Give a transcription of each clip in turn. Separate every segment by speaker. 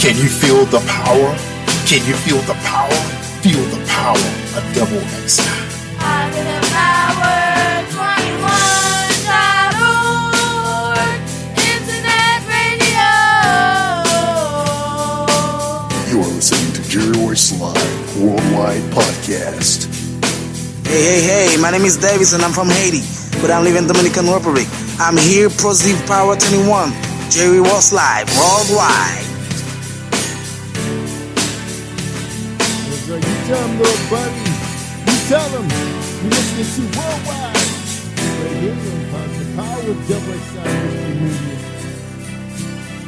Speaker 1: Can you feel the power? Can you feel the power? Feel the power of Double X.
Speaker 2: Positive Power 21.org Internet Radio.
Speaker 1: You are listening to Royce Live Worldwide Podcast.
Speaker 3: Hey, my name is Davis and I'm from Haiti, but I live in Dominican Republic. I'm here, Positive Power 21, Jerry Royce Live Worldwide.
Speaker 4: You tell them, little buddy. You tell them. You're listening to Worldwide. Right here on the Power of Double X Media.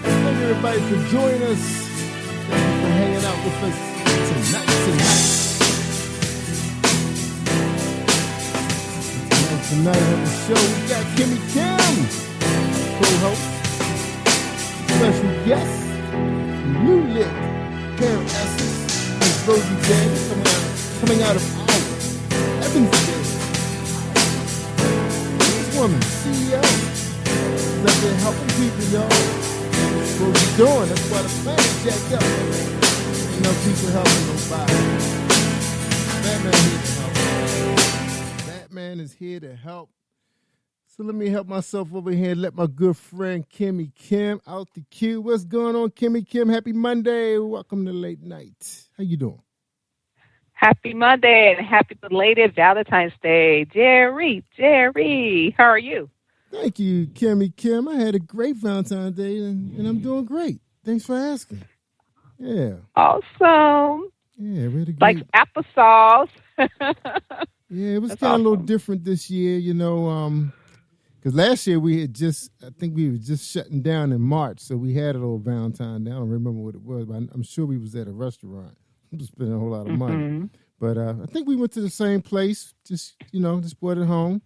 Speaker 4: Thank everybody for joining us. Thank you for hanging out with us tonight. Tonight on the show, we got Kimmie Kim, co-host, special guest, Lulit'S Hair Essence, and Rosie coming out of Evansdale. This woman, CEO, is up there helping people, y'all. That's what we're doing. That's why the planet's jacked up. You know, people helping nobody. Batman is here to help. So let me help myself over here and let my good friend Kimmie Kim out the queue. What's going on, Kimmie Kim? Happy Monday. Welcome to Late Night. How you doing?
Speaker 5: Happy Monday and happy belated Valentine's Day. Jerry, how are you?
Speaker 4: Thank you, Kimmie Kim. I had a great Valentine's Day and I'm doing great. Thanks for asking. Yeah.
Speaker 5: Awesome.
Speaker 4: Yeah, we had a great...
Speaker 5: Like applesauce.
Speaker 4: Yeah, it was kind of a little different this year, you know, because last year I think we were just shutting down in March, so we had a little Valentine Day. I don't remember what it was, but I'm sure we was at a restaurant. Spending a whole lot of money. But I think we went to the same place, just brought it home.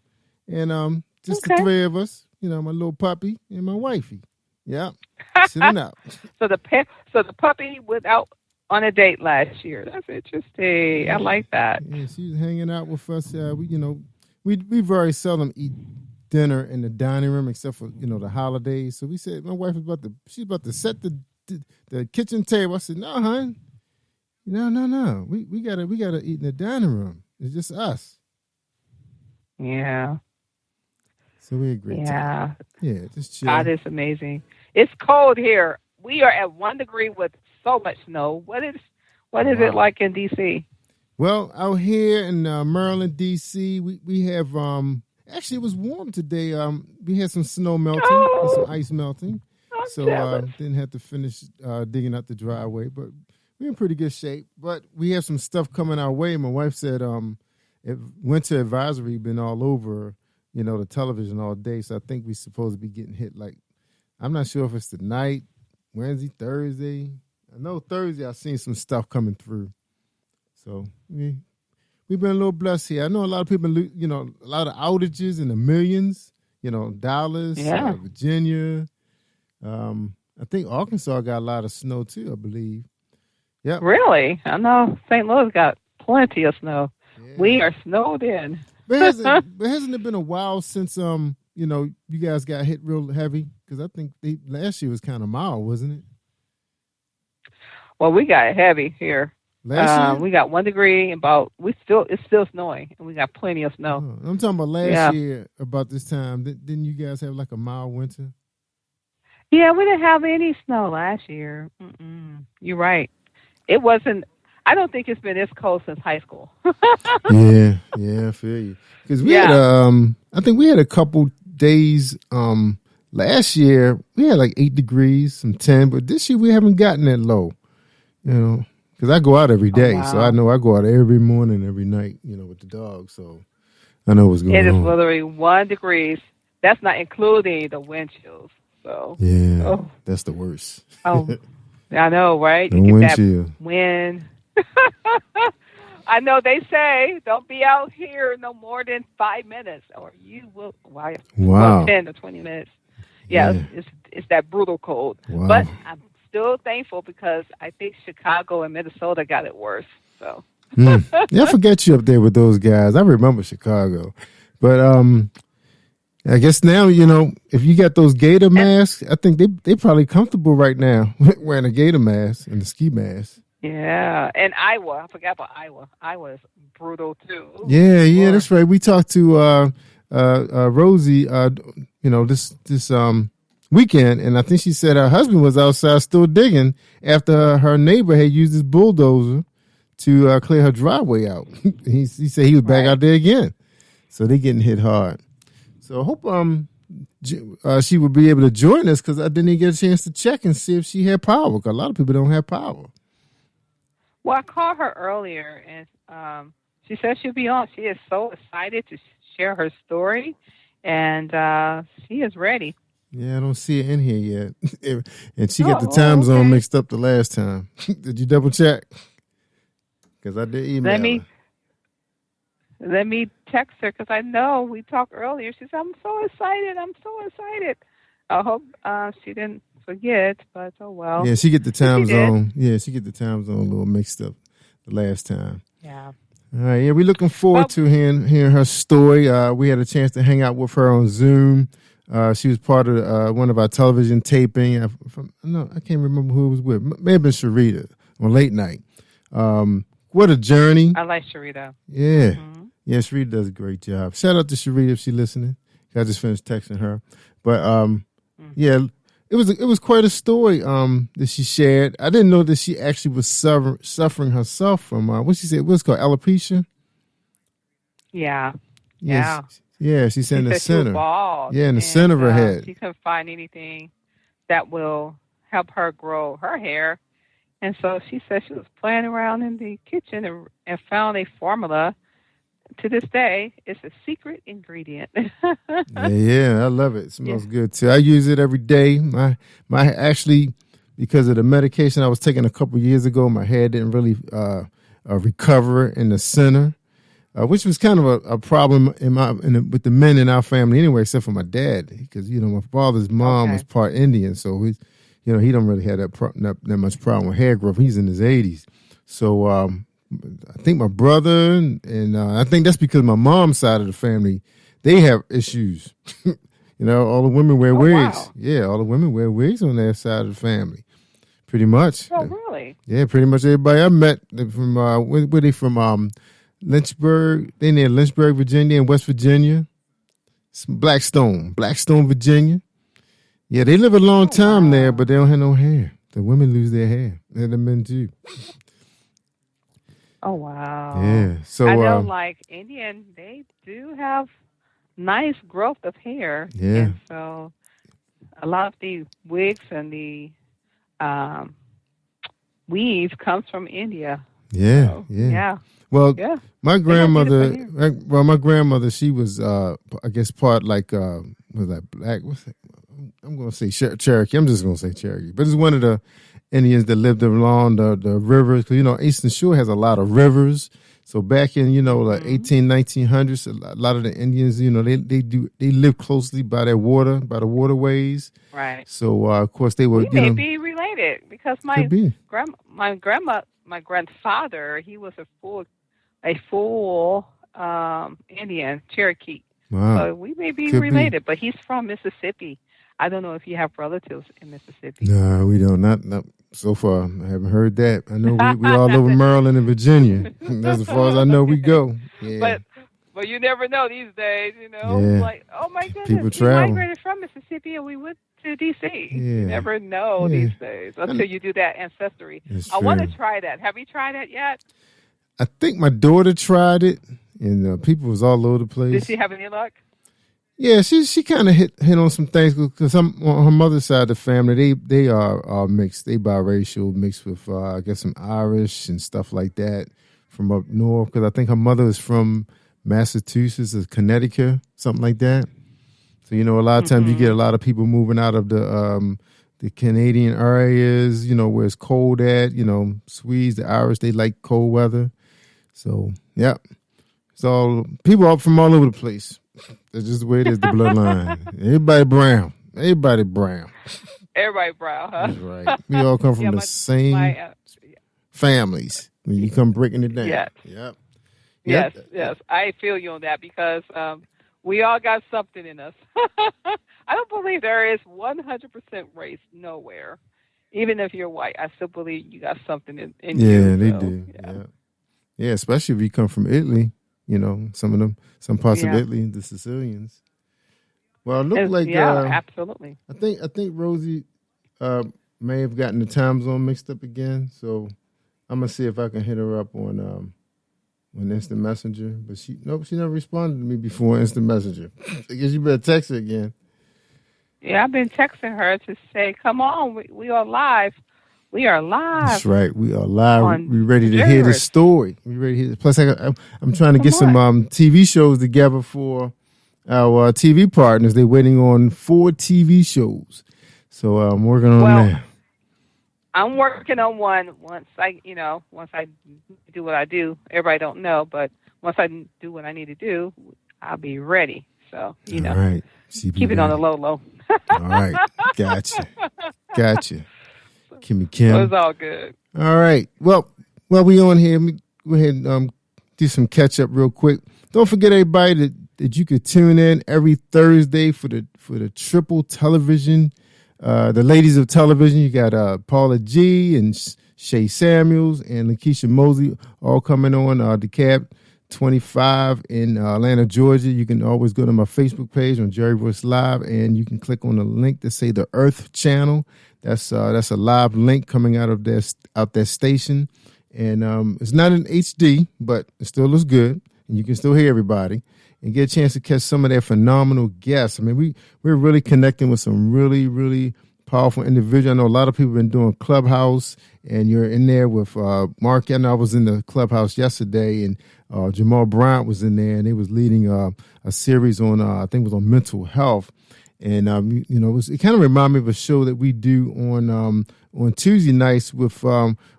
Speaker 4: And just the three of us, my little puppy and my wifey. Yeah, sitting out.
Speaker 5: So the puppy went out on a date last year. That's interesting. I like that.
Speaker 4: Yeah, she was hanging out with us. We very seldom eat dinner in the dining room except for, the holidays. So we said, my wife was she's about to set the kitchen table. I said, no, hon. No. We gotta eat in the dining room. It's just us.
Speaker 5: Yeah.
Speaker 4: So we agreed.
Speaker 5: Yeah.
Speaker 4: Yeah, just chill.
Speaker 5: God is amazing. It's cold here. We are at 1 degree with so much snow. What is it like in DC?
Speaker 4: Well, out here in Maryland, DC, we have actually it was warm today. We had some snow melting and some ice melting. So didn't have to finish digging out the driveway, but we're in pretty good shape, but we have some stuff coming our way. My wife said winter advisory been all over, the television all day. So I think we're supposed to be getting hit. Like, I'm not sure if it's tonight, Wednesday, Thursday. I know Thursday I've seen some stuff coming through. So we've been a little blessed here. I know a lot of people, a lot of outages in the millions, Dallas, Virginia. I think Arkansas got a lot of snow too, I believe. Yep.
Speaker 5: Really? I know St. Louis got plenty of snow. Yeah. We are snowed in.
Speaker 4: But hasn't it been a while since you guys got hit real heavy? Because I think last year was kind of mild, wasn't it?
Speaker 5: Well, we got heavy here.
Speaker 4: Last year?
Speaker 5: We got 1 degree. It's still snowing, and we got plenty of snow.
Speaker 4: I'm talking about last year about this time. Didn't you guys have like a mild winter?
Speaker 5: Yeah, we didn't have any snow last year. You're right. It wasn't. I don't think it's been this cold since high school.
Speaker 4: yeah, I feel you. Because we had, I think we had a couple days last year. We had like 8 degrees, some 10, but this year we haven't gotten that low. Because I go out every day, so I know I go out every morning, every night. With the dog, so I know what's going on.
Speaker 5: It is literally 1 degree. That's not including the wind chills. So
Speaker 4: that's the worst.
Speaker 5: I know, right?
Speaker 4: The wind chill.
Speaker 5: Wind. I know they say don't be out here no more than 5 minutes, or you will. Wow. 10 to 20 minutes. Yeah. It's that brutal cold.
Speaker 4: Wow.
Speaker 5: But I'm still thankful because I think Chicago and Minnesota got it worse. So.
Speaker 4: Yeah, I forget you up there with those guys. I remember Chicago, but I guess now, if you got those gator masks, I think they probably comfortable right now wearing a gator mask and the ski mask.
Speaker 5: Yeah, and Iowa. I forgot about Iowa. Iowa is brutal too. Ooh,
Speaker 4: Yeah,
Speaker 5: Lord.
Speaker 4: that's right. We talked to Rosie, this weekend, and I think she said her husband was outside still digging after her neighbor had used his bulldozer to clear her driveway out. he said he was back out there again. So they're getting hit hard. So I hope she would be able to join us, because I didn't even get a chance to check and see if she had power, because a lot of people don't have power.
Speaker 5: Well, I called her earlier, and she said she'll be on. She is so excited to share her story, and she is ready.
Speaker 4: Yeah, I don't see it in here yet. And she got the time zone mixed up the last time. Did you double check? Because I did email her.
Speaker 5: Let me text her, because I know we talked earlier. She said, I'm so excited. I hope she didn't forget, but oh well.
Speaker 4: Yeah, she get the time zone. Yeah, she get the time zone a little mixed up the last time.
Speaker 5: Yeah.
Speaker 4: All right. Yeah, we're looking forward to hearing her story. We had a chance to hang out with her on Zoom. She was part of one of our television taping. I can't remember who it was with. May have been Sharita on late night. What a journey.
Speaker 5: I like Sharita.
Speaker 4: Yeah. Mm-hmm. Yeah, Sharita does a great job. Shout out to Sharita if she's listening. I just finished texting her. But yeah, it was quite a story that she shared. I didn't know that she actually was suffering herself from what she said, what's called alopecia.
Speaker 5: Yeah.
Speaker 4: Yes. Yeah, she said in the center.
Speaker 5: Yeah,
Speaker 4: in the center of her head.
Speaker 5: She couldn't find anything that will help her grow her hair. And so she said she was playing around in the kitchen and found a formula. To this day, it's a secret ingredient.
Speaker 4: yeah, I love it. It smells good too. I use it every day. My actually, because of the medication I was taking a couple years ago, my hair didn't really recover in the center, which was kind of a problem with the men in our family anyway, except for my dad, because my father's mom was part Indian, so he don't really have that much problem with hair growth. He's in his 80s, so. I think my brother and I think that's because my mom's side of the family, they have issues. All the women wear wigs. Wow. Yeah, all the women wear wigs on their side of the family. Pretty much.
Speaker 5: Oh, really?
Speaker 4: Yeah, pretty much everybody I met from where they from Lynchburg. They near Lynchburg, Virginia, and West Virginia. Blackstone, Virginia. Yeah, they live a long time there, but they don't have no hair. The women lose their hair, and the men too.
Speaker 5: Oh, wow.
Speaker 4: Yeah. So
Speaker 5: I know, like Indian, they do have nice growth of hair.
Speaker 4: Yeah.
Speaker 5: And so a lot of the wigs and the weaves comes from India.
Speaker 4: Yeah.
Speaker 5: So,
Speaker 4: yeah. Well, my grandmother, she was, I guess, part like, was that black? What's that? I'm going to say Cherokee. I'm just going to say Cherokee. But it's one of the Indians that lived along the rivers, because Eastern Shore has a lot of rivers. So back in 1900s, a lot of the Indians, they live closely by their water, by the waterways.
Speaker 5: Right.
Speaker 4: So of course they were.
Speaker 5: We may be related, because my grandfather, he was a full Indian Cherokee.
Speaker 4: Wow.
Speaker 5: So we may be related, but he's from Mississippi. I don't know if you have relatives in Mississippi.
Speaker 4: No, we don't. Not so far. I haven't heard that. I know we all over Maryland and Virginia. That's as far as I know we go. Yeah.
Speaker 5: But you never know these days,
Speaker 4: Yeah.
Speaker 5: Like, oh my goodness,
Speaker 4: people
Speaker 5: we migrated from Mississippi and we went to D.C.
Speaker 4: Yeah.
Speaker 5: You never know these days until you do that ancestry. I want to try that. Have you tried that yet?
Speaker 4: I think my daughter tried it, and people was all over the place.
Speaker 5: Did she have any luck?
Speaker 4: Yeah, she kind of hit on some things, because on her mother's side of the family, they are mixed. They biracial, mixed with I guess some Irish and stuff like that from up north. Because I think her mother is from Massachusetts or Connecticut, something like that. So a lot of times you get a lot of people moving out of the Canadian areas, where it's cold at. Swedes, the Irish, they like cold weather. So yeah, it's all people up from all over the place. That's just the way it is, the bloodline. Everybody brown, huh? That's right. We all come from the same families when you come breaking it down.
Speaker 5: Yes.
Speaker 4: Yep.
Speaker 5: Yes. I feel you on that, because We all got something in us. I don't believe there is 100% race nowhere. Even if you're white, I still believe you got something in you.
Speaker 4: Yeah, they do. Yeah, especially if you come from Italy. Some parts of Italy, the Sicilians. Well, it looked like
Speaker 5: absolutely.
Speaker 4: I think Rosie may have gotten the time zone mixed up again. So I'm gonna see if I can hit her up on Instant Messenger. But she never responded to me before Instant Messenger. I guess you better text her again.
Speaker 5: Yeah, I've been texting her to say, "Come on, we are live. We are live."
Speaker 4: That's right. We are live. We're ready to hear the story. We ready to hear. Plus, I'm trying to get some TV shows together for our TV partners. They're waiting on 4 TV shows, so I'm working on that.
Speaker 5: I'm working on one. Once I do what I do, everybody don't know, but once I do what I need to do, I'll be ready. So
Speaker 4: all right.
Speaker 5: Keep it on the low.
Speaker 4: All right, gotcha. Kimmie.
Speaker 5: So it's all good.
Speaker 4: All right. Well, while we on here, let me go ahead and do some catch up real quick. Don't forget, everybody, that you could tune in every Thursday for the triple television. The ladies of television. You got Paula G and Shay Samuels and Lakeisha Mosley all coming on DeKalb 25 in Atlanta, Georgia. You can always go to my Facebook page on Jerry Royce Live, and you can click on the link to say the Earth Channel. That's a live link coming out of that station, and it's not in HD, but it still looks good, and you can still hear everybody and get a chance to catch some of their phenomenal guests. I mean, we're really connecting with some really, really powerful individuals. I know a lot of people have been doing Clubhouse, and you're in there with Mark. I know I was in the Clubhouse yesterday, and Jamal Bryant was in there, and he was leading a series on, I think it was on mental health. And, it kind of reminded me of a show that we do on Tuesday nights with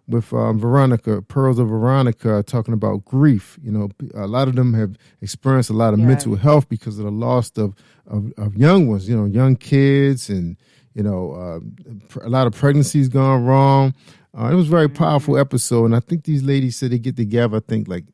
Speaker 4: Veronica, Pearls of Veronica, talking about grief. A lot of them have experienced a lot of mental health because of the loss of young ones, young kids, and, a lot of pregnancies gone wrong. It was a very powerful episode. And I think these ladies said they get together, I think, like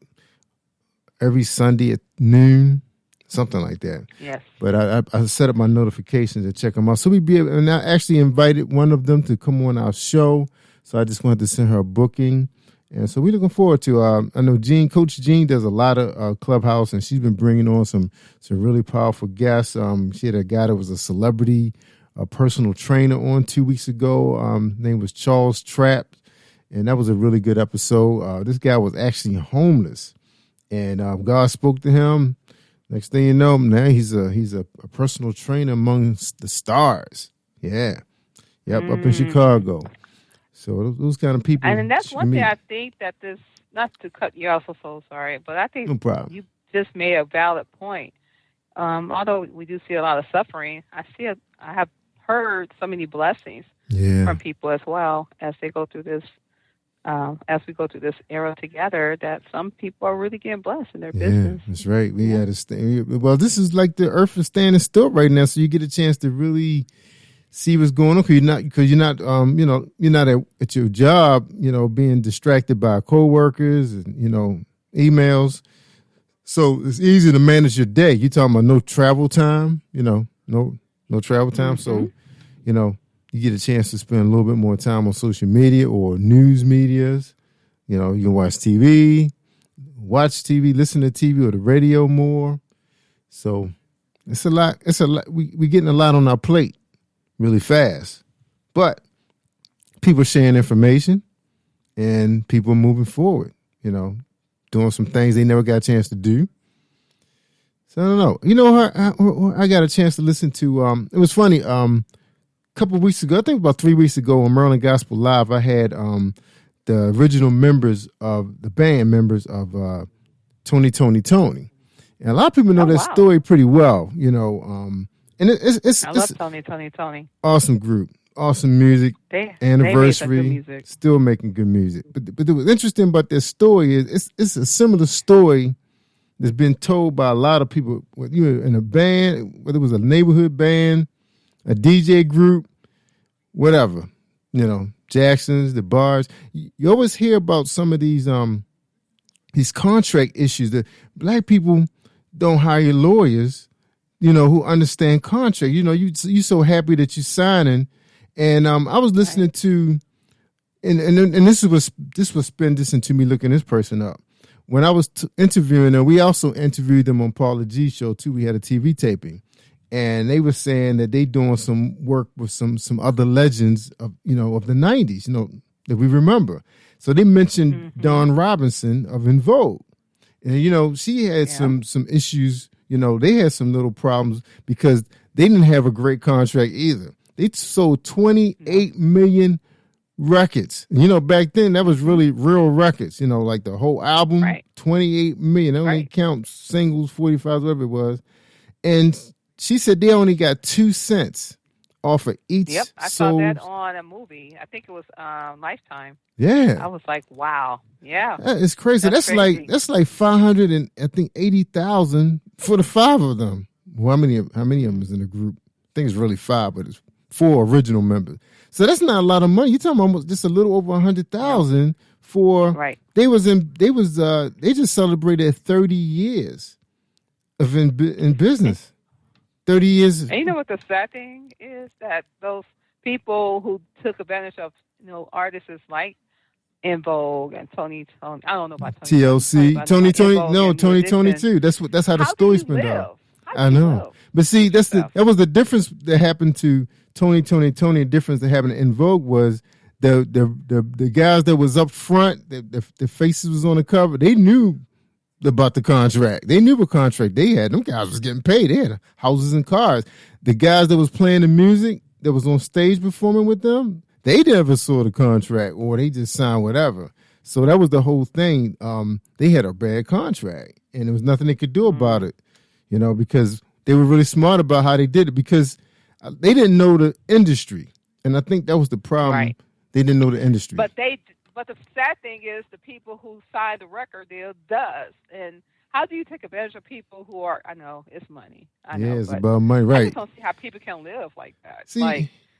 Speaker 4: every Sunday at noon. Something like that.
Speaker 5: Yes.
Speaker 4: But I set up my notifications to check them out. So and I actually invited one of them to come on our show. So I just wanted to send her a booking. And so we're looking forward to, I know Coach Jean does a lot of Clubhouse, and she's been bringing on some really powerful guests. She had a guy that was a celebrity, a personal trainer on 2 weeks ago. Name was Charles Trapp. And that was a really good episode. This guy was actually homeless, and God spoke to him. Next thing you know, now he's a personal trainer amongst the stars. Yeah. Yep, up in Chicago. So those kind of people.
Speaker 5: And that's one thing I think that this, not to cut you off, so sorry, but I think
Speaker 4: no problem.
Speaker 5: You just made a valid point. Although we do see a lot of suffering, I have heard so many blessings from people as well as they go through this. As we go through this era together, that some people are really getting blessed in their business.
Speaker 4: That's right. We had to stay. Well, this is like the earth is standing still right now, so you get a chance to really see what's going on. Because you're not at your job, being distracted by coworkers and emails. So it's easy to manage your day. You're talking about no travel time. No travel time. So you get a chance to spend a little bit more time on social media or news medias. You can watch TV, listen to TV or the radio more. So it's a lot. We're getting a lot on our plate really fast. But people sharing information and people moving forward, doing some things they never got a chance to do. So I don't know. I got a chance to listen to, it was funny, couple of weeks ago, I think about 3 weeks ago on Maryland Gospel Live, I had the original members of the band members of Tony. And a lot of people know that story pretty well, and it's
Speaker 5: I love Tony.
Speaker 4: Awesome group, awesome music, anniversary,
Speaker 5: they made good music.
Speaker 4: Still making good music. But what's interesting about this story is it's a similar story that's been told by a lot of people. You were in a band, whether it was a neighborhood band, a DJ group, whatever, Jackson's, the bars. You always hear about some of these contract issues that black people don't hire lawyers who understand contract. You so happy that you're signing. And I was listening to, and this was spin this into me looking this person up. When I was interviewing them, we also interviewed them on Paula G's show too. We had a TV taping, and they were saying that they doing some work with some other legends of of the '90s, that we remember. So they mentioned Dawn Robinson of En Vogue, and she had some issues. They had some little problems because they didn't have a great contract either. They sold 28 million records. Back then that was really real records. Like the whole album, 28 million. They only count singles, 45, whatever it was. And she said they only got 2 cents off of each.
Speaker 5: Yep, I saw that on a movie. I think it was Lifetime.
Speaker 4: Yeah,
Speaker 5: I was like, wow, yeah,
Speaker 4: it's crazy. That's crazy. That's like 500 and I think 80,000 for the 5 of them. Well, how many of them is in the group? I think it's really 5, but it's 4 original members. So that's not a lot of money. You're talking almost just a little over 100,000 for. They just celebrated 30 years of in business. 30 years.
Speaker 5: And you know what the sad thing is? That those people who took advantage of artists like En Vogue and Tony. I don't know about Tony.
Speaker 4: TLC. Tony too. That's how the story spun out. I know. But see, that was the difference that happened to Tony. The difference that happened to En Vogue was the guys that was up front, the faces was on the cover. They knew about the contract. They knew what contract they had. Them guys was getting paid. They had houses and cars. The guys that was playing the music, that was on stage performing with them, they never saw the contract, or they just signed whatever. So that was the whole thing. They had a bad contract, and there was nothing they could do about it, because they were really smart about how they did it, because they didn't know the industry. And I think that was the problem. Right. They didn't know the industry.
Speaker 5: But the sad thing is the people who signed the record deal does. And how do you take advantage of people who are, I know, it's money. I know,
Speaker 4: it's about money, right.
Speaker 5: I just don't see how people can live like that.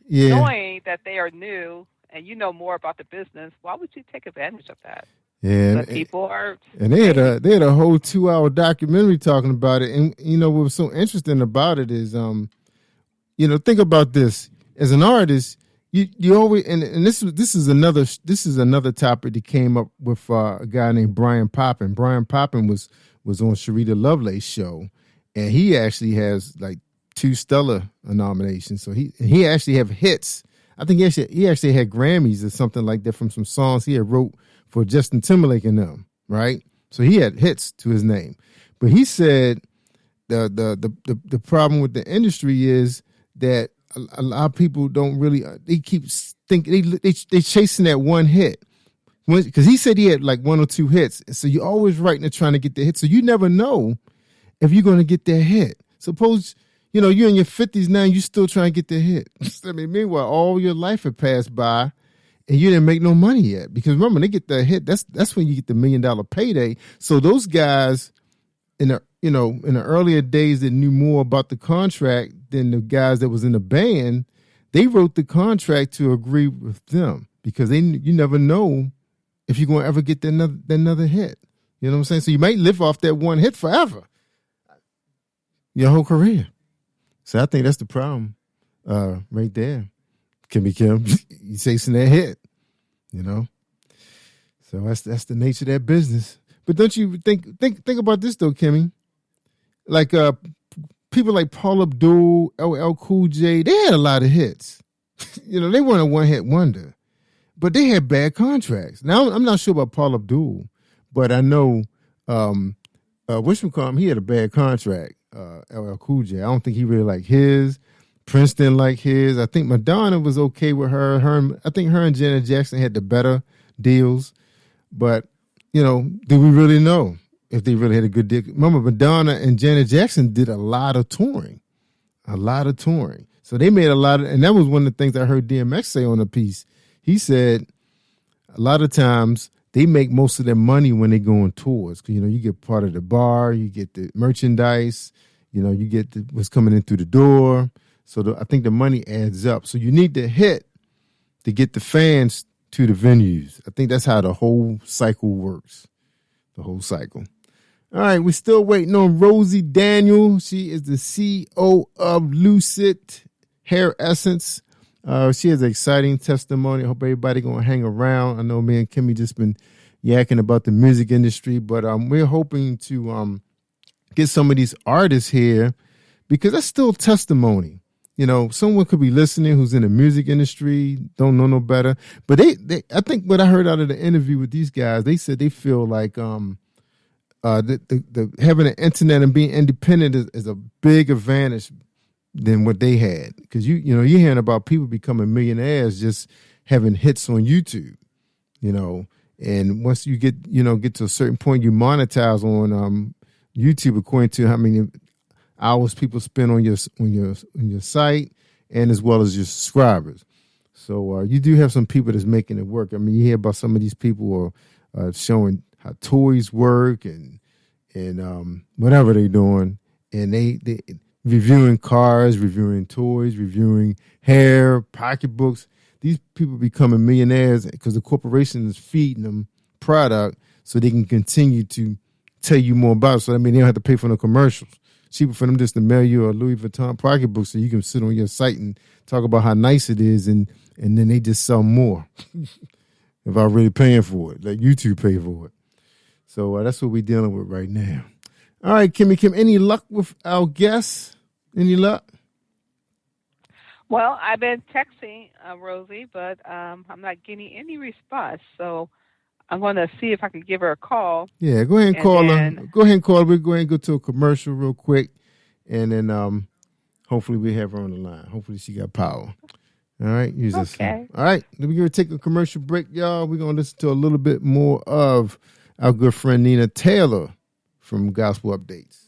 Speaker 5: Knowing that they are new and you know more about the business, why would you take advantage of that?
Speaker 4: Yeah,
Speaker 5: but people are.
Speaker 4: And they had a whole 2-hour documentary talking about it. And what was so interesting about it is, think about this. As an artist, you always and this is another topic that came up with a guy named Brian Poppin. Brian Poppin was on Sharita Lovelace's show, and he actually has like 2 Stellar nominations. So he actually have hits. I think he actually had Grammys or something like that from some songs he had wrote for Justin Timberlake and them, right? So he had hits to his name. But he said the problem with the industry is that a lot of people don't really, they keep thinking, they chasing that one hit. Because he said he had like 1 or 2 hits. So you're always writing and trying to get the hit. So you never know if you're going to get that hit. Suppose, you're in your 50s now and you still trying to get the hit. I mean, meanwhile, all your life had passed by and you didn't make no money yet. Because remember, when they get the hit, that's when you get the $1 million payday. So those guys in the earlier days that knew more about the contract than the guys that was in the band, they wrote the contract to agree with them because you never know if you're going to ever get another hit. You know what I'm saying? So you might live off that one hit forever, your whole career. So I think that's the problem right there. Kimmie Kim, you chasing that hit, So that's the nature of that business. But don't you think about this though, Kimmie? Like people like Paul Abdul, LL Cool J, they had a lot of hits. They weren't a one-hit wonder, but they had bad contracts. Now I'm not sure about Paul Abdul, but I know whatchamacallit, he had a bad contract. LL Cool J, I don't think he really liked his. Prince didn't like his. I think Madonna was okay with her. I think her and Janet Jackson had the better deals, but do we really know if they really had a good deal? Remember, Madonna and Janet Jackson did a lot of touring. So they made a lot of, and that was one of the things I heard DMX say on a piece. He said a lot of times they make most of their money when they go on tours. Because, you get part of the bar, you get the merchandise, you get what's coming in through the door. So I think the money adds up. So you need the hit to get the fans to the venues. I think that's how the whole cycle works. The whole cycle. All All right, we're still waiting on Rosie Daniel. She is the CEO of Lucid Hair Essence. She has an exciting testimony. I hope everybody going to hang around. I know me and Kimmie just been yakking about the music industry, but we're hoping to get some of these artists here because that's still testimony. You know, someone could be listening who's in the music industry, don't know no better. But they I think what I heard out of the interview with these guys, they said they feel like the having an internet and being independent is a big advantage than what they had. Because you're hearing about people becoming millionaires just having hits on YouTube, you know. And once you get to a certain point, you monetize on YouTube according to how many hours people spend on your site, and as well as your subscribers. So you do have some people that's making it work. I mean, you hear about some of these people are showing how toys work and whatever they're doing, and they reviewing cars, reviewing toys, reviewing hair, pocketbooks. These people becoming millionaires because the corporation is feeding them product so they can continue to tell you more about it. So, I mean, they don't have to pay for no commercials. Cheaper for them just to mail you a Louis Vuitton pocketbook so you can sit on your site and talk about how nice it is, and then they just sell more without really paying for it, like YouTube pay for it. So that's what we're dealing with right now. All right, Kimmie, any luck with our guests? Any luck?
Speaker 5: Well, I've been texting Rosie, but I'm not getting any response. So I'm going to see if I can give her a call.
Speaker 4: Yeah, go ahead and call her. Go ahead and call her. We're going to go to a commercial real quick, and then hopefully we have her on the line. Hopefully she got power. All right.
Speaker 5: Okay.
Speaker 4: All right. Then we're going to take a commercial break, y'all. We're going to listen to a little bit more of our good friend Nina Taylor from Gospel Updates.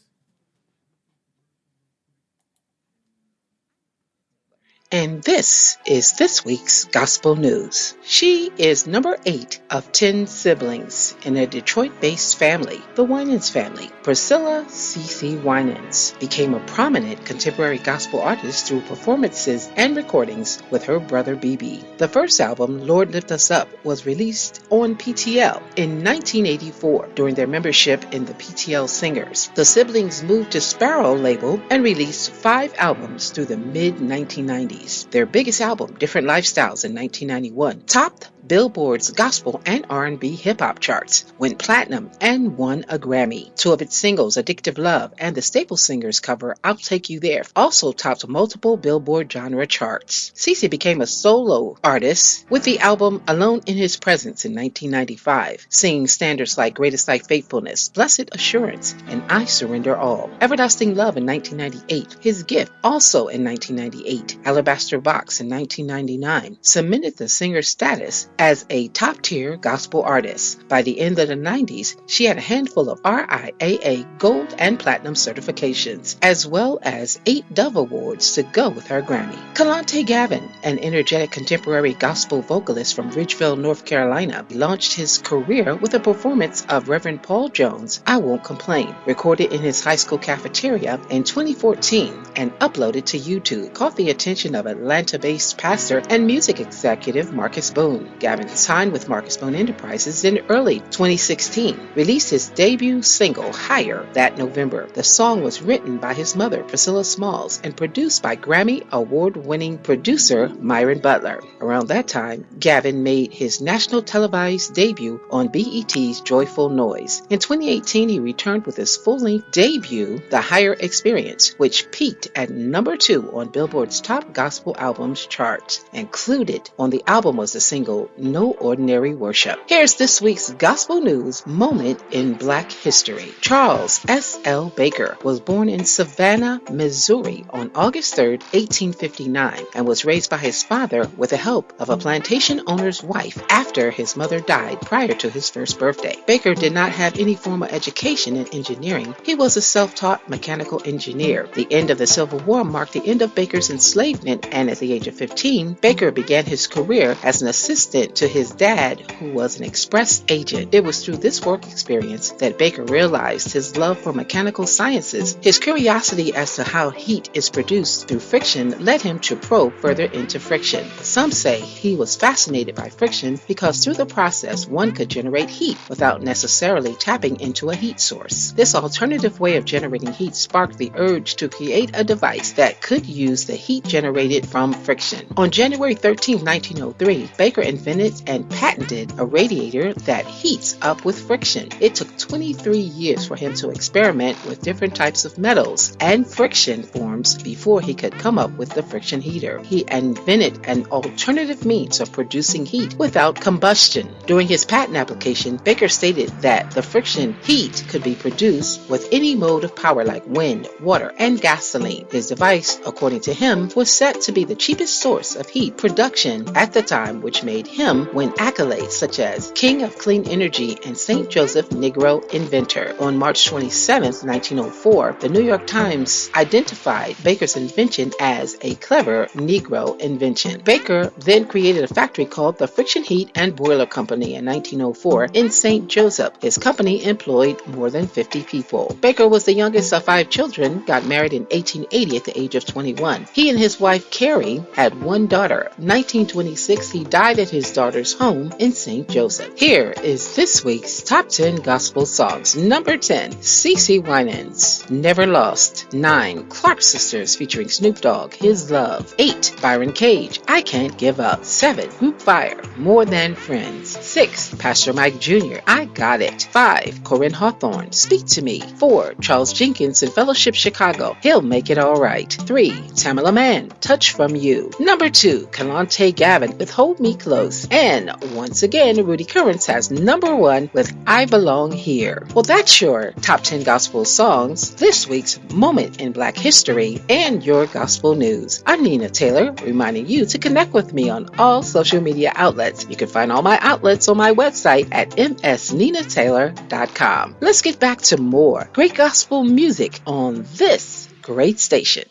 Speaker 6: And this is this week's Gospel News. She is number 8 of 10 siblings in a Detroit-based family, the Winans family. Priscilla C.C. Winans became a prominent contemporary gospel artist through performances and recordings with her brother B.B. The first album, Lord Lift Us Up, was released on PTL in 1984 during their membership in the PTL Singers. The siblings moved to Sparrow label and released 5 albums through the mid-1990s. Their biggest album, Different Lifestyles, in 1991, topped Billboard's gospel and R&B hip-hop charts, went platinum, and won a Grammy. 2 of its singles, Addictive Love and the Staple Singers cover I'll Take You There, also topped multiple Billboard genre charts. CeCe became a solo artist with the album Alone in His Presence in 1995, singing standards like Greatest Like Faithfulness, Blessed Assurance, and I Surrender All. Everlasting Love in 1998, His Gift also in 1998, Alabaster Box in 1999, cemented the singer's status as a top-tier gospel artist. By the end of the 90s, she had a handful of RIAA Gold and Platinum certifications, as well as 8 Dove Awards to go with her Grammy. Kalante Gavin, an energetic contemporary gospel vocalist from Ridgeville, North Carolina, launched his career with a performance of Reverend Paul Jones' I Won't Complain, recorded in his high school cafeteria in 2014 and uploaded to YouTube. Caught the attention of Atlanta-based pastor and music executive Marcus Boone. Gavin signed with Marcus Boone Enterprises in early 2016, released his debut single, Higher, that November. The song was written by his mother, Priscilla Smalls, and produced by Grammy Award-winning producer Myron Butler. Around that time, Gavin made his national televised debut on BET's Joyful Noise. In 2018, he returned with his full-length debut, The Higher Experience, which peaked at number 2 on Billboard's top gospel albums chart. Included on the album was the single No Ordinary Worship. Here's this week's Gospel News moment in Black history. Charles S.L. Baker was born in Savannah, Missouri on August 3, 1859, and was raised by his father with the help of a plantation owner's wife after his mother died prior to his first birthday. Baker did not have any formal education in engineering. He was a self-taught mechanical engineer. The end of the Civil War marked the end of Baker's enslavement, and at the age of 15, Baker began his career as an assistant assistant to his dad, who was an express agent. It was through this work experience that Baker realized his love for mechanical sciences. His curiosity as to how heat is produced through friction led him to probe further into friction. Some say he was fascinated by friction because through the process one could generate heat without necessarily tapping into a heat source. This alternative way of generating heat sparked the urge to create a device that could use the heat generated from friction. On January 13, 1903, Baker invented and patented a radiator that heats up with friction. It took 23 years for him to experiment with different types of metals and friction forms before he could come up with the friction heater. He invented an alternative means of producing heat without combustion. During his patent application, Baker stated that the friction heat could be produced with any mode of power like wind, water, and gasoline. His device, according to him, was set to be the cheapest source of heat production at the time, which made him win accolades such as King of Clean Energy and St. Joseph Negro Inventor. On March 27, 1904, the New York Times identified Baker's invention as a clever Negro invention. Baker then created a factory called the Friction Heat and Boiler Company in 1904 in St. Joseph. His company employed more than 50 people. Baker was the youngest of 5 children, got married in 1880 at the age of 21. He and his wife Carrie had one daughter. In 1926, he died at his daughter's home in St. Joseph. Here is this week's Top 10 Gospel Songs. Number 10, CeCe Winans, Never Lost. 9, Clark Sisters featuring Snoop Dogg, His Love. 8, Byron Cage, I Can't Give Up. 7, Group Fire, More Than Friends. 6, Pastor Mike Jr., I Got It. 5, Corinne Hawthorne, Speak to Me. 4, Charles Jenkins and Fellowship Chicago, He'll Make It All Right. 3, Tamela Mann, Touch From You. Number 2, Kalante Gavin with Hold Me Close. And once again, Rudy Currents has number 1 with I Belong Here. Well, that's your Top 10 Gospel Songs, this week's Moment in Black History, and your Gospel News. I'm Nina Taylor, reminding you to connect with me on all social media outlets. You can find all my outlets on my website at msninataylor.com. Let's get back to more great gospel music on this great station.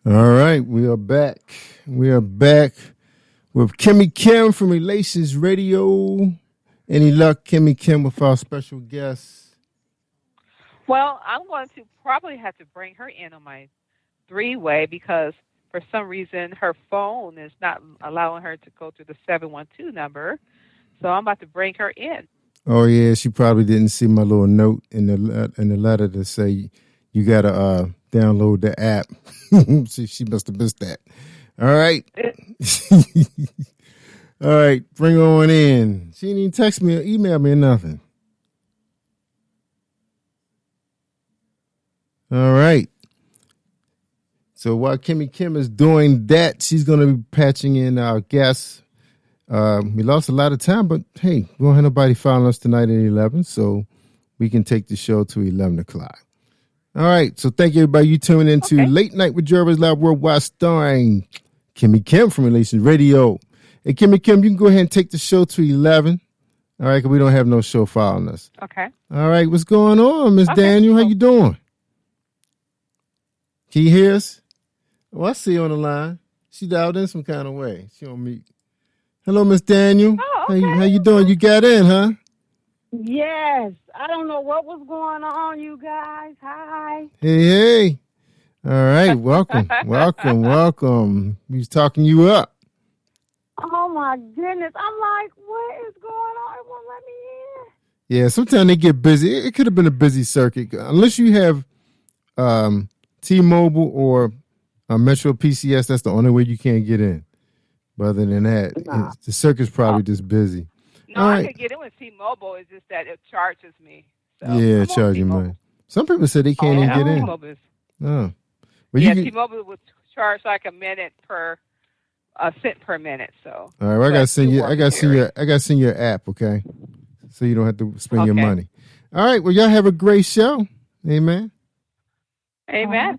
Speaker 4: All right, we are back. We are back with Kimmie Kim from Relations Radio. Any luck, Kimmie Kim, with our special guest?
Speaker 5: Well, I'm going to probably have to bring her in on my 3-way because for some reason her phone is not allowing her to go through the 712 number. So I'm about to bring her in.
Speaker 4: Oh yeah, she probably didn't see my little note in the letter to say you gotta download the app. she must have missed that. All right. All right, bring her on in. She didn't even text me or email me or nothing. All right. So while Kimmie Kim is doing that, she's going to be patching in our guests. We lost a lot of time, but hey, we won't have nobody following us tonight at 11, so we can take the show to 11 o'clock. All right, so thank you, everybody. You tuning into Late Night with Jervis Loud Worldwide, starring Kimmie Kim from Relations Radio. Hey, Kimmie Kim, you can go ahead and take the show to 11. All right, because we don't have no show following us.
Speaker 5: Okay.
Speaker 4: All right, what's going on, Miss Daniel? How you doing? Can you hear us? Oh, I see you on the line. She dialed in some kind of way. She on mute. Hello, Miss Daniel.
Speaker 7: Oh, okay.
Speaker 4: How you doing? You got in, huh?
Speaker 7: Yes. I don't know what was going on, you guys. Hi.
Speaker 4: Hey. All right, welcome. welcome. We was talking you up.
Speaker 7: Oh, my goodness. I'm like, what is going on? It won't let me in.
Speaker 4: Yeah, sometimes they get busy. It could have been a busy circuit. Unless you have T-Mobile or Metro PCS, that's the only way you can't get in. But other than that, the circuit's probably just busy.
Speaker 5: No, I can get in with T-Mobile. It's just that it charges me. So
Speaker 4: yeah, it charges you money. Some people say they can't even get in.
Speaker 5: T-Mobile.
Speaker 4: Oh.
Speaker 5: Well, T-Mobile would charge like a cent per minute. So.
Speaker 4: All right, well, I got to send you an app, okay? So you don't have to spend your money. All right, well, y'all have a great show. Amen.
Speaker 5: Amen.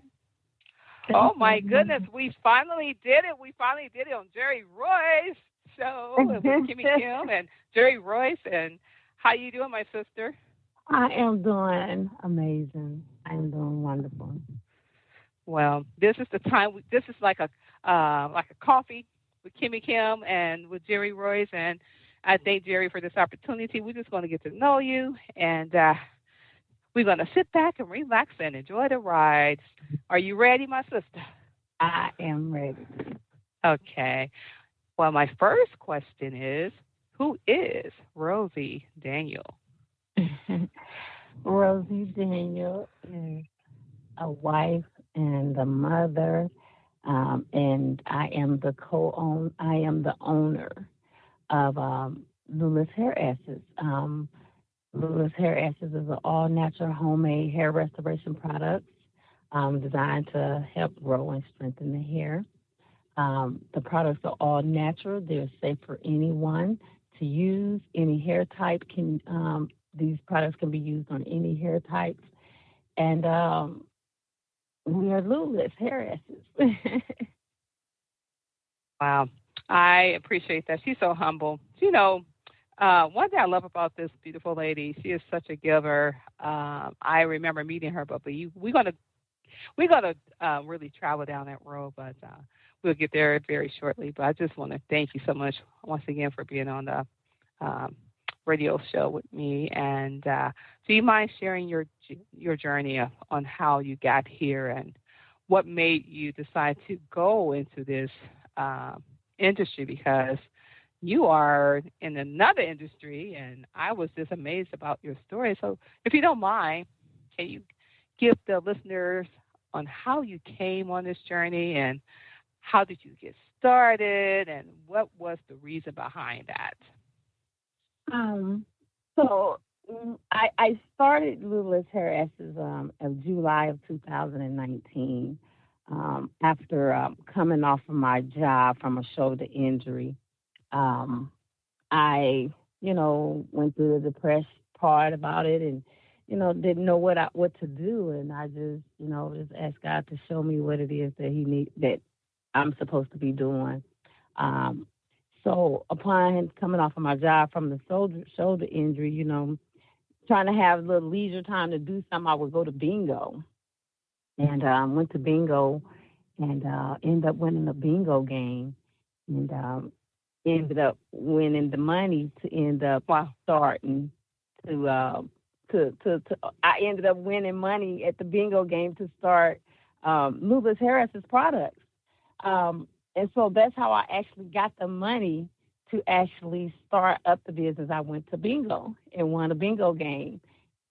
Speaker 5: Oh, my goodness. We finally did it. We finally did it on Jerry Royce show with Kimmie Kim and Jerry Royce. And how you doing, my sister?
Speaker 7: I am doing amazing. I am doing wonderful.
Speaker 5: Well, this is the time. This is like a coffee with Kimmie Kim and with Jerry Royce. And I thank Jerry for this opportunity. We're just going to get to know you, and we're going to sit back and relax and enjoy the ride. Are you ready, my sister?
Speaker 7: I am ready.
Speaker 5: Okay. Well, my first question is, who is Rosie Daniel?
Speaker 7: Rosie Daniel is a wife and a mother, and I am the owner of Lulit'S Hair Essence. Lulit'S Hair Essence is an all-natural homemade hair restoration product designed to help grow and strengthen the hair. The products are all natural. They're safe for anyone to use. Any hair type these products can be used on any hair type. And we are Lulit'S Hair Essence.
Speaker 5: Wow. I appreciate that. She's so humble. One thing I love about this beautiful lady, she is such a giver. I remember meeting her, but we're gonna really travel down that road, but we'll get there very shortly. But I just want to thank you so much once again for being on the radio show with me. And do you mind sharing your journey on how you got here and what made you decide to go into this industry? Because you are in another industry, and I was just amazed about your story. So if you don't mind, can you give the listeners on how you came on this journey and how did you get started and what was the reason behind that?
Speaker 7: So I started Lulit'S Hair Essence in July of 2019 after coming off of my job from a shoulder injury. I, went through the depressed part about it and, didn't know what to do. And I just asked God to show me what it is that I'm supposed to be doing. So upon coming off of my job from the shoulder injury, trying to have a little leisure time to do something, I would go to bingo. And went to bingo and ended up winning a bingo game. And ended up winning the money to end up starting to I ended up winning money at the bingo game to start Lulit'S Hair Essence products. And so that's how I actually got the money to actually start up the business. I went to bingo and won a bingo game.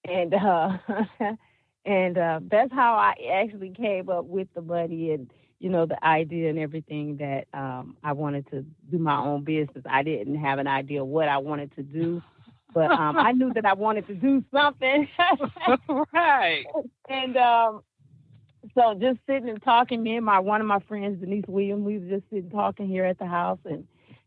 Speaker 7: And and that's how I actually came up with the money and, the idea and everything that I wanted to do my own business. I didn't have an idea what I wanted to do, but I knew that I wanted to do something.
Speaker 5: Right.
Speaker 7: And so just sitting and talking, me and one of my friends, Denise Williams, we were just sitting talking here at the house, and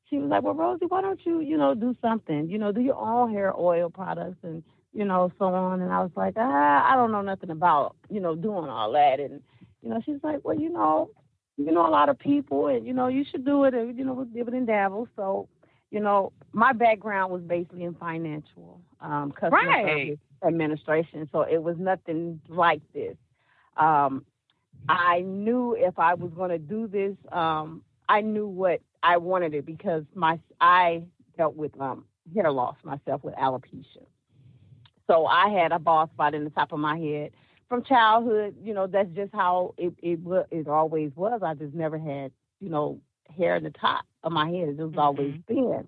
Speaker 7: she was like, well, Rosie, why don't you, do something, do your own hair oil products and, so on. And I was like, I don't know nothing about, doing all that. And, she's like, well, you know a lot of people and, you should do it, and, with dibble and dabble. So, my background was basically in financial customer service administration. So it was nothing like this. I knew if I was going to do this, I knew what I wanted it because I dealt with hair loss myself with alopecia. So I had a bald spot in the top of my head from childhood. That's just how it always was. I just never had, hair in the top of my head. It was always thin.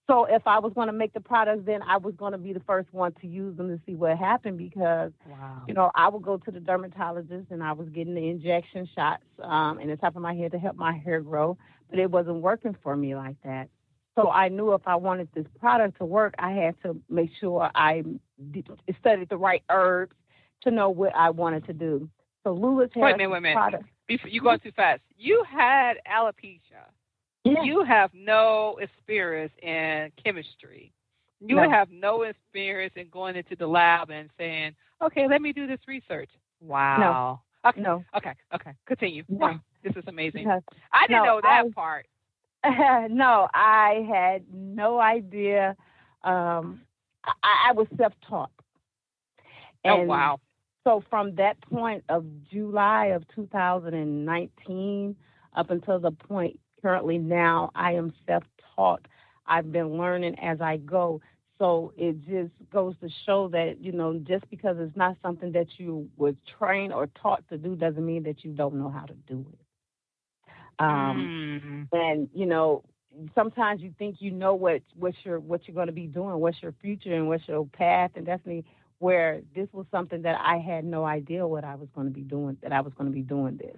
Speaker 7: So if I was going to make the products, then I was going to be the first one to use them to see what happened because, I would go to the dermatologist and I was getting the injection shots in the top of my head to help my hair grow, but it wasn't working for me like that. So I knew if I wanted this product to work, I had to make sure I studied the right herbs to know what I wanted to do. So Lulit'S Hair
Speaker 5: Wait a minute. Before you go too fast. You had alopecia.
Speaker 7: Yeah.
Speaker 5: You have no experience in chemistry. You have no experience in going into the lab and saying, okay, let me do this research. Wow.
Speaker 7: No.
Speaker 5: Okay.
Speaker 7: No.
Speaker 5: Okay. Continue.
Speaker 7: No.
Speaker 5: Wow. This is amazing.
Speaker 7: Because,
Speaker 5: I didn't know that part.
Speaker 7: No, I had no idea. I was self-taught.
Speaker 5: Oh, wow.
Speaker 7: So from that point of July of 2019 up until the point currently now I am self-taught. I've been learning as I go. So it just goes to show that, just because it's not something that you were trained or taught to do doesn't mean that you don't know how to do it. And, sometimes you think you know what you're going to be doing, what's your future and what's your path, and definitely where this was something that I had no idea what I was going to be doing, that I was going to be doing this.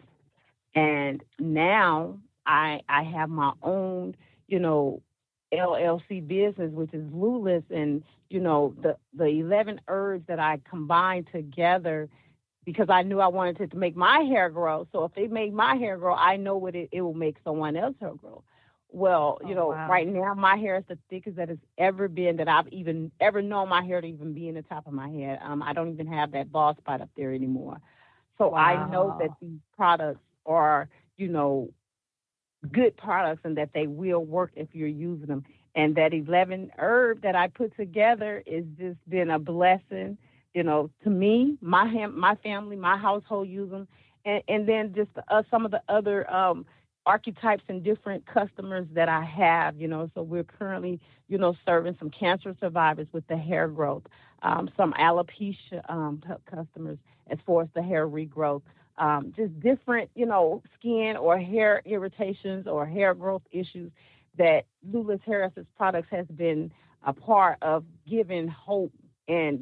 Speaker 7: And now I have my own, LLC business, which is Lulit'S, and, the 11 herbs that I combined together because I knew I wanted it to make my hair grow. So if they make my hair grow, I know it will make someone else's hair grow. Well,
Speaker 5: wow.
Speaker 7: Right now my hair is the thickest that it's ever been, that I've even ever known my hair to even be in the top of my head. I don't even have that bald spot up there anymore. So
Speaker 5: Wow.
Speaker 7: I know that these products are, good products and that they will work if you're using them. And that 11 herb that I put together has just been a blessing, to me, my family, my household use them. And then just some of the other archetypes and different customers that I have, so we're currently, serving some cancer survivors with the hair growth, some alopecia customers as far as the hair regrowth, just different, skin or hair irritations or hair growth issues that Lulit'S Harris's products has been a part of giving hope and,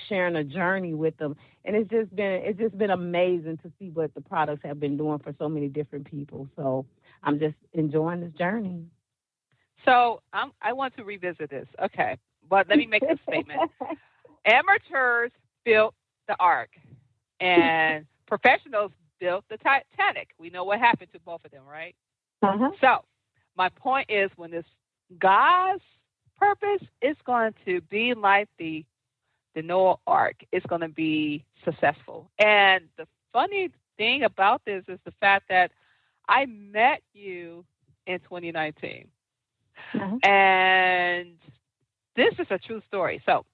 Speaker 7: sharing a journey with them. And it's just been amazing to see what the products have been doing for so many different people. So I'm just enjoying this journey.
Speaker 5: So I want to revisit this. Okay. But let me make this statement. Amateurs built the Ark and professionals built the Titanic. We know what happened to both of them, right?
Speaker 7: Uh-huh.
Speaker 5: So my point is, when this God's purpose is going to be like the Noah Ark, it's going to be successful. And the funny thing about this is the fact that I met you in 2019.
Speaker 7: Uh-huh.
Speaker 5: And this is a true story. So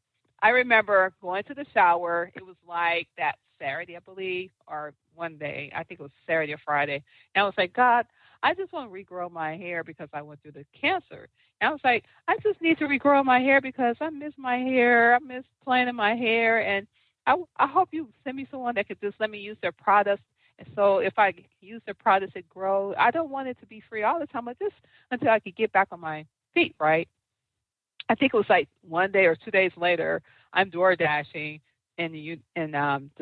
Speaker 5: I remember going to the shower. It was like that Saturday, I believe, or one day. I think it was Saturday or Friday. And I was like, God, I just want to regrow my hair because I went through the cancer. And I was like, I just need to regrow my hair because I miss my hair. I miss playing in my hair. And I hope you send me someone that could just let me use their products. And so if I use their products, it grows. I don't want it to be free all the time, but just until I could get back on my feet, right? I think it was like one day or 2 days later, I'm door dashing in the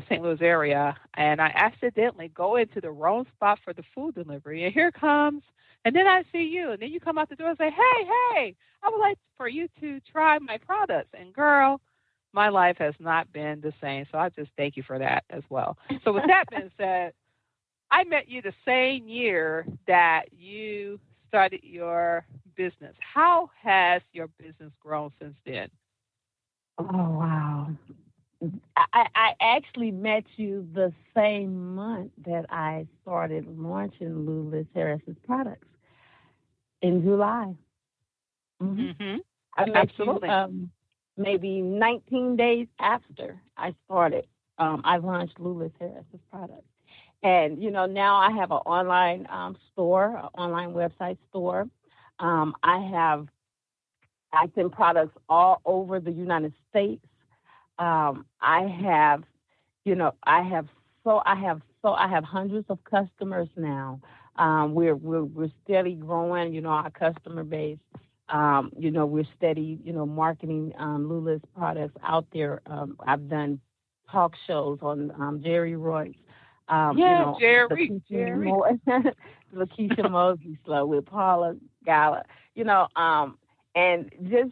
Speaker 5: St. Louis area, and I accidentally go into the wrong spot for the food delivery, and here comes, and then I see you, and then you come out the door and say, hey, I would like for you to try my products. And girl, my life has not been the same, so I just thank you for that as well. So with that being said, I met you the same year that you started your business. How has your business grown since then?
Speaker 7: Oh, wow. I actually met you the same month that I started launching Lulit'S Harris's products in July.
Speaker 5: Mm-hmm.
Speaker 7: I met
Speaker 5: Absolutely.
Speaker 7: you maybe 19 days after I started. I launched Lulit'S Harris's products. And, now I have an online store, an online website store. I send products all over the United States. I have hundreds of customers now. We're steadily growing, our customer base. We're steady, marketing Lulit'S products out there. I've done talk shows on Jerry Royce.
Speaker 5: Jerry.
Speaker 7: Lakeisha Mosley Slow with Paula Gala, and just,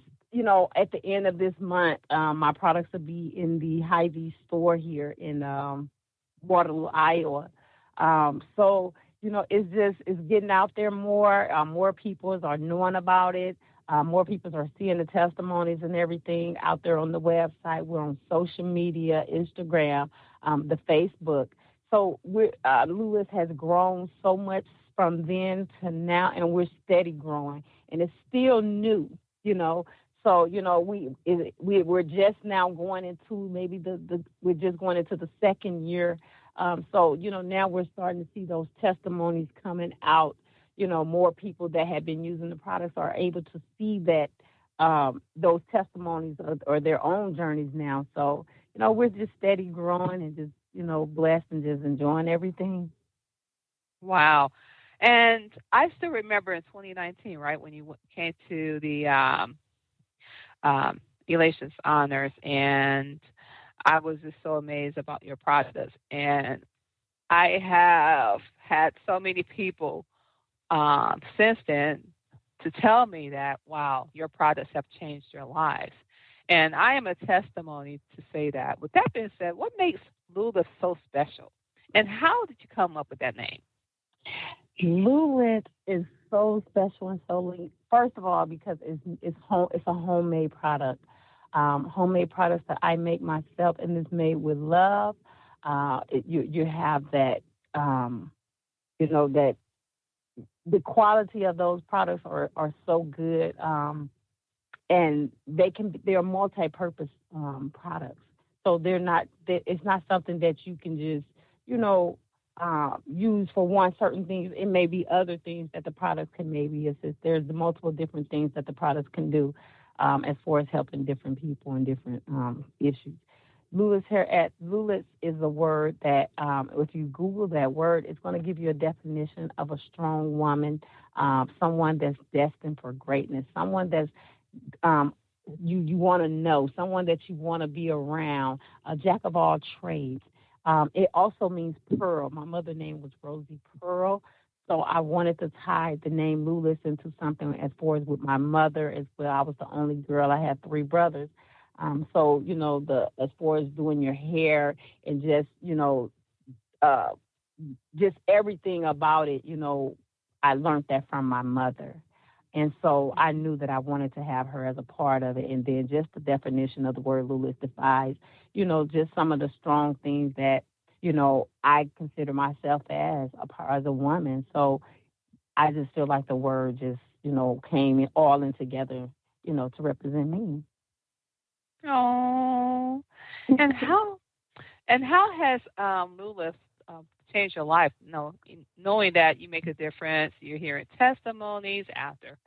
Speaker 7: at the end of this month, my products will be in the Hy-Vee store here in Waterloo, Iowa. So, it's getting out there more. More people are knowing about it. More people are seeing the testimonies and everything out there on the website. We're on social media, Instagram, the Facebook. So Lulit'S has grown so much from then to now, and we're steady growing, and it's still new, So we're just now going into maybe we're just going into the second year. So now we're starting to see those testimonies coming out, more people that have been using the products are able to see that those testimonies or their own journeys now. So, we're just steady growing and just, blessed and just enjoying everything.
Speaker 5: Wow. And I still remember in 2019, right, when you came to the Elations Honors, and I was just so amazed about your products. And I have had so many people since then to tell me that, wow, your products have changed their lives. And I am a testimony to say that. With that being said, what makes Lulit'S so special? And how did you come up with that name?
Speaker 7: Lulit'S is so special and so linked. First of all, because it's a homemade product. Homemade products that I make myself, and it's made with love. You have that, that the quality of those products are so good, and they're multi-purpose products. So it's not something that you can just use for one certain thing. It may be other things that the products can maybe assist. There's the multiple different things that the products can do as far as helping different people and different issues. Lulit'S is a word that if you Google that word, it's going to give you a definition of a strong woman, someone that's destined for greatness, someone that's you want to know, someone that you want to be around, a jack of all trades. It also means pearl. My mother's name was Rosie Pearl, so I wanted to tie the name Lulit'S into something as far as with my mother as well. I was the only girl. I had 3 brothers. So, as far as doing your hair and just, just everything about it, I learned that from my mother. And so I knew that I wanted to have her as a part of it. And then just the definition of the word Lulit'S defies, just some of the strong things that, I consider myself as a woman. So I just feel like the word just, came all in together, to represent me.
Speaker 5: Oh, and how has Lulit'S changed your life? Knowing that you make a difference, you're hearing testimonies after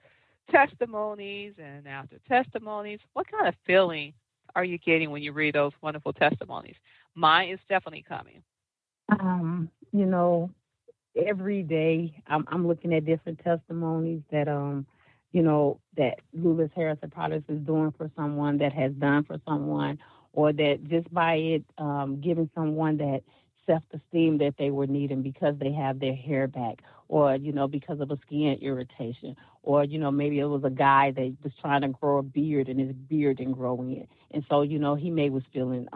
Speaker 5: testimonies and after testimonies. What kind of feeling are you getting when you read those wonderful testimonies? Mine is definitely coming.
Speaker 7: Every day I'm looking at different testimonies that that Lulit'S Hair and Products is doing for someone, that has done for someone, or that just by it giving someone that self-esteem that they were needing because they have their hair back, or, because of a skin irritation, or, maybe it was a guy that was trying to grow a beard and his beard didn't grow in. And so, he was feeling,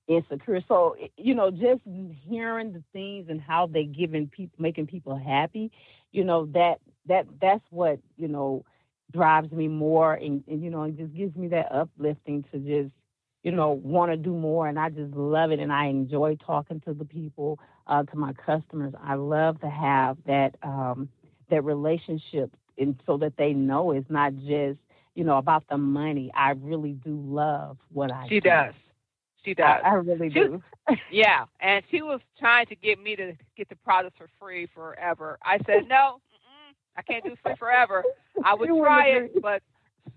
Speaker 7: insecure. So, just hearing the things and how they making people happy, that's what, drives me more and it just gives me that uplifting to just, want to do more. And I just love it. And I enjoy talking to the people, to my customers. I love to have that, that relationship, and so that they know it's not just, about the money. I really do love what I do.
Speaker 5: She does.
Speaker 7: I really do.
Speaker 5: Yeah. And she was trying to get me to get the products for free forever. I said, no, I can't do free forever. I would try it, but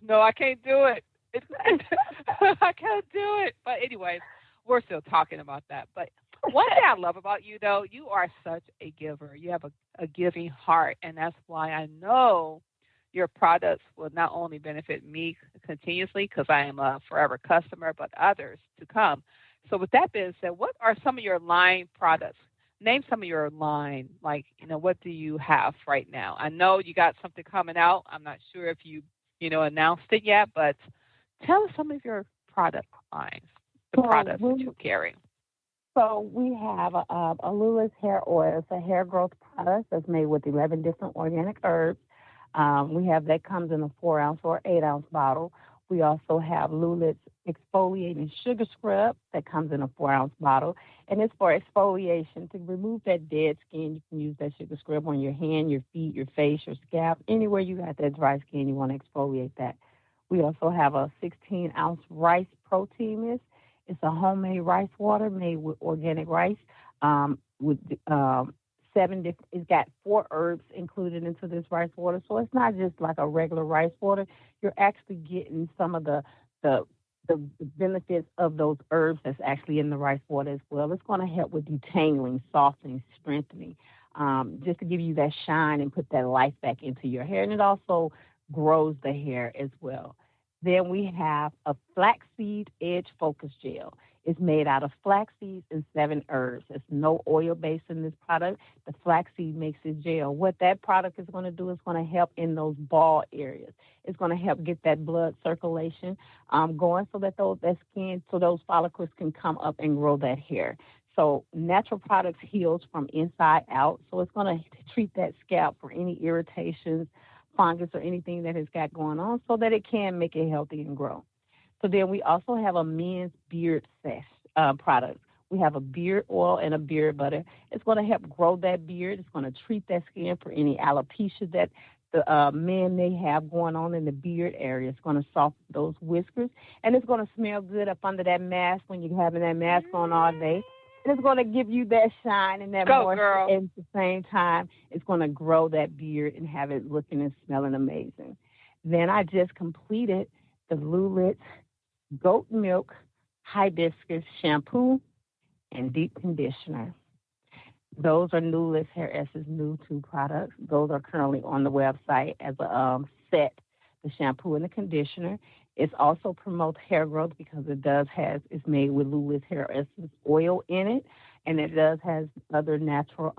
Speaker 5: no, I can't do it. I can't do it. But anyways, we're still talking about that. But one thing I love about you, though, you are such a giver. You have a giving heart, and that's why I know your products will not only benefit me continuously because I am a forever customer, but others to come. So with that being said, what are some of your line products? Name some of your line, like, what do you have right now? I know you got something coming out. I'm not sure if you announced it yet, but tell us some of your product lines, products that you carry.
Speaker 7: So we have a Lulit'S hair oil. It's a hair growth product that's made with 11 different organic herbs. We have that comes in a 4-ounce or 8-ounce bottle. We also have Lulit'S exfoliating sugar scrub that comes in a 4-ounce bottle, and it's for exfoliation to remove that dead skin. You can use that sugar scrub on your hand, your feet, your face, your scalp, anywhere you got that dry skin. You want to exfoliate that. We also have a 16-ounce rice protein mist. It's a homemade rice water made with organic rice, with it's got 4 herbs included into this rice water. So it's not just like a regular rice water. You're actually getting some of the benefits of those herbs that's actually in the rice water as well. It's going to help with detangling, softening, strengthening, just to give you that shine and put that life back into your hair. And it also grows the hair as well. Then we have a flaxseed edge focus gel. It's made out of flax seeds and 7 herbs. There's no oil base in this product. The flaxseed makes it gel. What that product is going to do is going to help in those bald areas. It's going to help get that blood circulation going so that those follicles can come up and grow that hair. So natural products heals from inside out. So it's going to treat that scalp for any irritations, fungus, or anything that has got going on so that it can make it healthy and grow. So then we also have a men's beard product. We have a beard oil and a beard butter. It's going to help grow that beard. It's going to treat that skin for any alopecia that the men may have going on in the beard area. It's going to soften those whiskers. And it's going to smell good up under that mask when you're having that mask on all day. And it's going to give you that shine and that moisture. And at the same time, it's going to grow that beard and have it looking and smelling amazing. Then I just completed the Lulit'S goat milk hibiscus shampoo and deep conditioner. Those are Lulit'S Hair Essence new 2 products. Those are currently on the website as a set, the shampoo and the conditioner. It also promotes hair growth because it's made with Lulit'S Hair Essence oil in it, and it does has other natural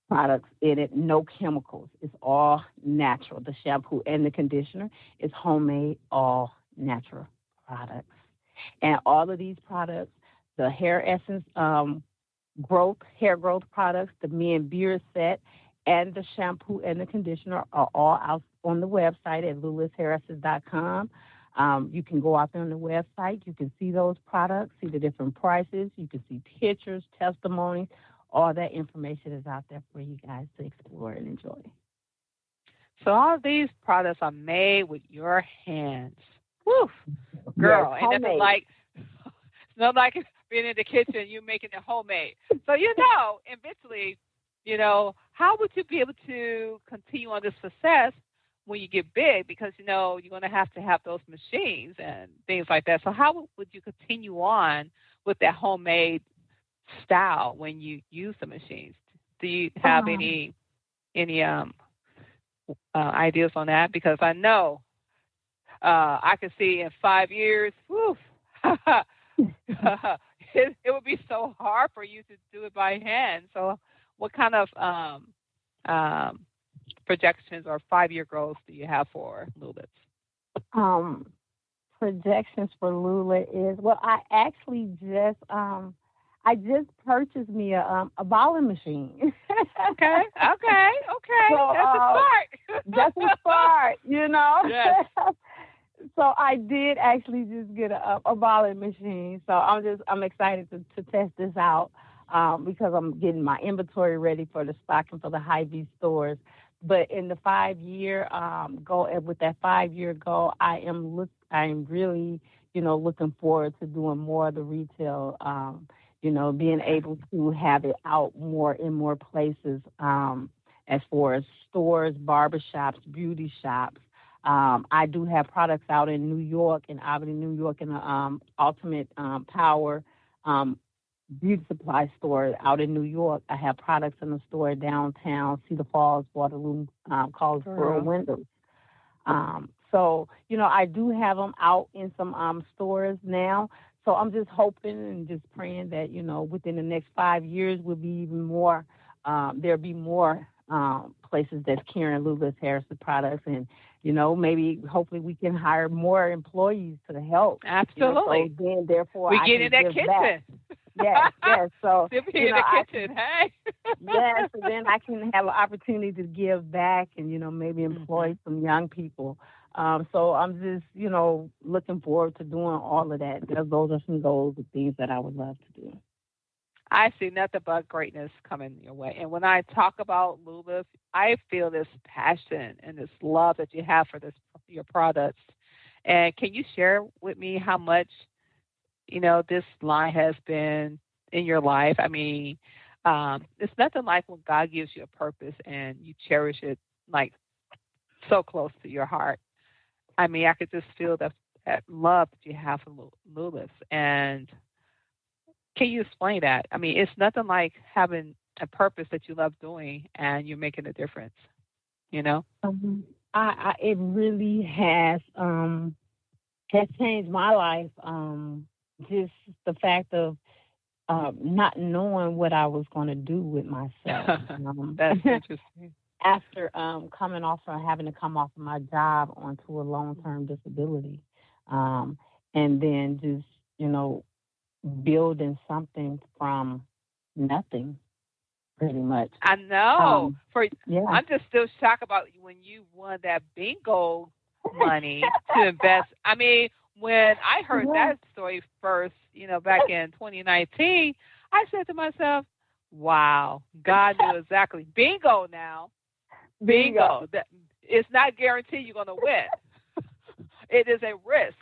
Speaker 7: products in it, no chemicals. It's all natural. The shampoo and the conditioner is homemade, all natural products. And all of these products, the hair essence hair growth products, the men beard set, and the shampoo and the conditioner are all out on the website at lulithshairessence.com. You can go out there on the website. You can see those products, see the different prices. You can see pictures, testimonies. All that information is out there for you guys to explore and enjoy.
Speaker 5: So all of these products are made with your hands. Woo, girl,
Speaker 7: yes,
Speaker 5: and it's not like being in the kitchen, you making it homemade. So eventually, how would you be able to continue on this success when you get big? Because you're going to have those machines and things like that. So how would you continue on with that homemade style when you use the machines? Do you have any ideas on that? Because I know. I can see in 5 years, it would be so hard for you to do it by hand. So what kind of projections or 5-year goals do you have for Lulit'S?
Speaker 7: Projections for Lulit'S is, I actually just purchased me a balling machine.
Speaker 5: Okay.
Speaker 7: So,
Speaker 5: that's a start.
Speaker 7: That's a start,
Speaker 5: Yes.
Speaker 7: So I did actually just get a balling machine. So I'm excited to test this out because I'm getting my inventory ready for the stocking for the Hy-Vee stores. But in the 5-year goal, with that 5-year goal, I am really, looking forward to doing more of the retail. Being able to have it out more in more places as far as stores, barbershops, beauty shops. I do have products out in New York, in Albany, New York, in the Ultimate Power beauty supply store out in New York. I have products in the store downtown, Cedar Falls, Waterloo, called Pearl Windows. So, I do have them out in some stores now. So I'm just hoping and just praying that, within the next 5 years will be even more, there'll be more places that's carrying Lulit'S Hair products. And, maybe hopefully we can hire more employees to help.
Speaker 5: Absolutely.
Speaker 7: So then, therefore,
Speaker 5: we get in that kitchen.
Speaker 7: Back. Yes. So,
Speaker 5: in the kitchen, hey.
Speaker 7: Yes, so then I can have an opportunity to give back and, maybe employ some young people. So I'm just, looking forward to doing all of that. Those are some goals and things that I would love to do.
Speaker 5: I see nothing but greatness coming your way. And when I talk about Lulit'S, I feel this passion and this love that you have for your products. And can you share with me how much, this line has been in your life? I mean, It's nothing like when God gives you a purpose and you cherish it like so close to your heart. I mean, I could just feel that love that you have for Lulit'S. And can you explain that? I mean, it's nothing like having a purpose that you love doing and you're making a difference, you know?
Speaker 7: It really has changed my life. Just the fact of not knowing what I was going to do with myself.
Speaker 5: That's interesting.
Speaker 7: After having to come off of my job onto a long-term disability, and then just, building something from nothing, pretty much.
Speaker 5: I know. I'm just still shocked about when you won that bingo money to invest. I mean, when I heard that story first, back in 2019, I said to myself, wow, God knew exactly. Bingo now. Bingo. It's not guaranteed you're going to win. It is a risk.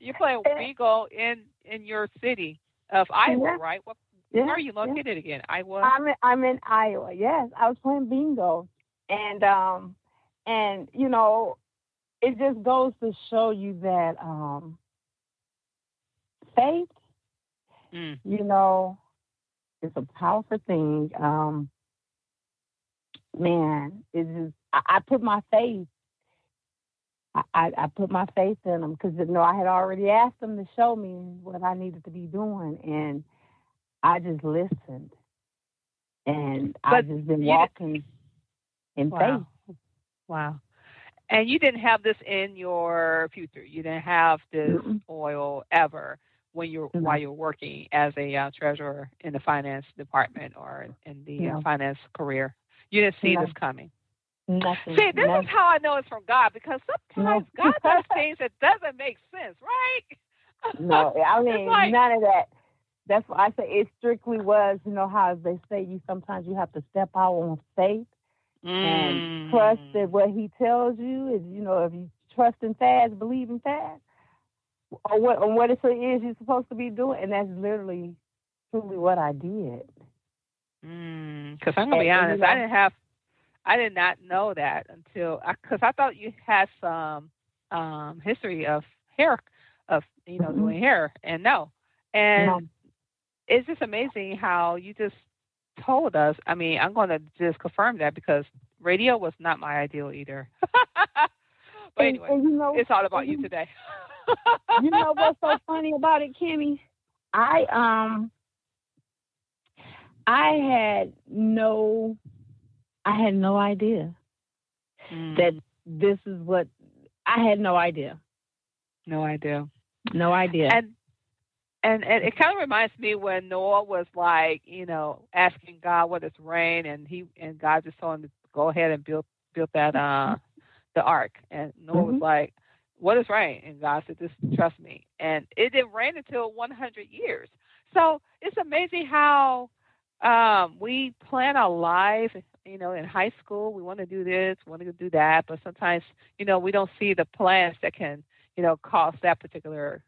Speaker 5: You're playing bingo in your city of Iowa, right? Where are you located again? Iowa?
Speaker 7: I'm in Iowa, yes. I was playing bingo. And it just goes to show you that faith, it's a powerful thing. Man, it's just, I put my faith. I put my faith in them because I had already asked them to show me what I needed to be doing, and I just listened, and I've just been walking in faith.
Speaker 5: Wow. And you didn't have this in your future. You didn't have this oil ever while you're working as a treasurer in the finance department or in the finance career. You didn't see this coming.
Speaker 7: Nothing.
Speaker 5: See, this is how I know it's from God, because sometimes God does things that doesn't make sense, right?
Speaker 7: No, I mean, none of that. That's why I say it strictly was, how they say sometimes you have to step out on faith and trust that what he tells you is, if you trust in fast, believe in fast, or what it is you're supposed to be doing. And that's literally, truly what I did.
Speaker 5: Because I'm going to be honest, I did not know that until, because I thought you had some history of hair, doing hair, and no. And it's just amazing how you just told us. I mean, I'm going to just confirm that because radio was not my ideal either. But anyway, it's all about you today.
Speaker 7: You know what's so funny about it, Kimmie? I had no idea that this is what I had no idea.
Speaker 5: No idea. And it kind of reminds me when Noah was like, asking God what is rain, and God just told him to go ahead and build that the ark, and Noah was like, what is rain? And God said, just trust me. And it didn't rain until 100 years. So it's amazing how we plan our life. In high school, we want to do this, want to do that, but sometimes, we don't see the plans that can, cause that particular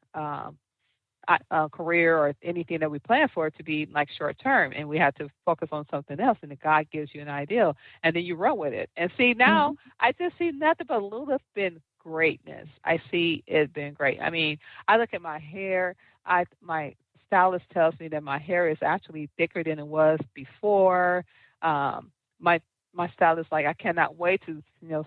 Speaker 5: career or anything that we plan for it to be like short term, and we have to focus on something else. And then God gives you an idea, and then you run with it. And see, now I just see nothing but Lulit'S been greatness. I see it been great. I mean, I look at my hair. My stylist tells me that my hair is actually thicker than it was before. My stylist, I cannot wait to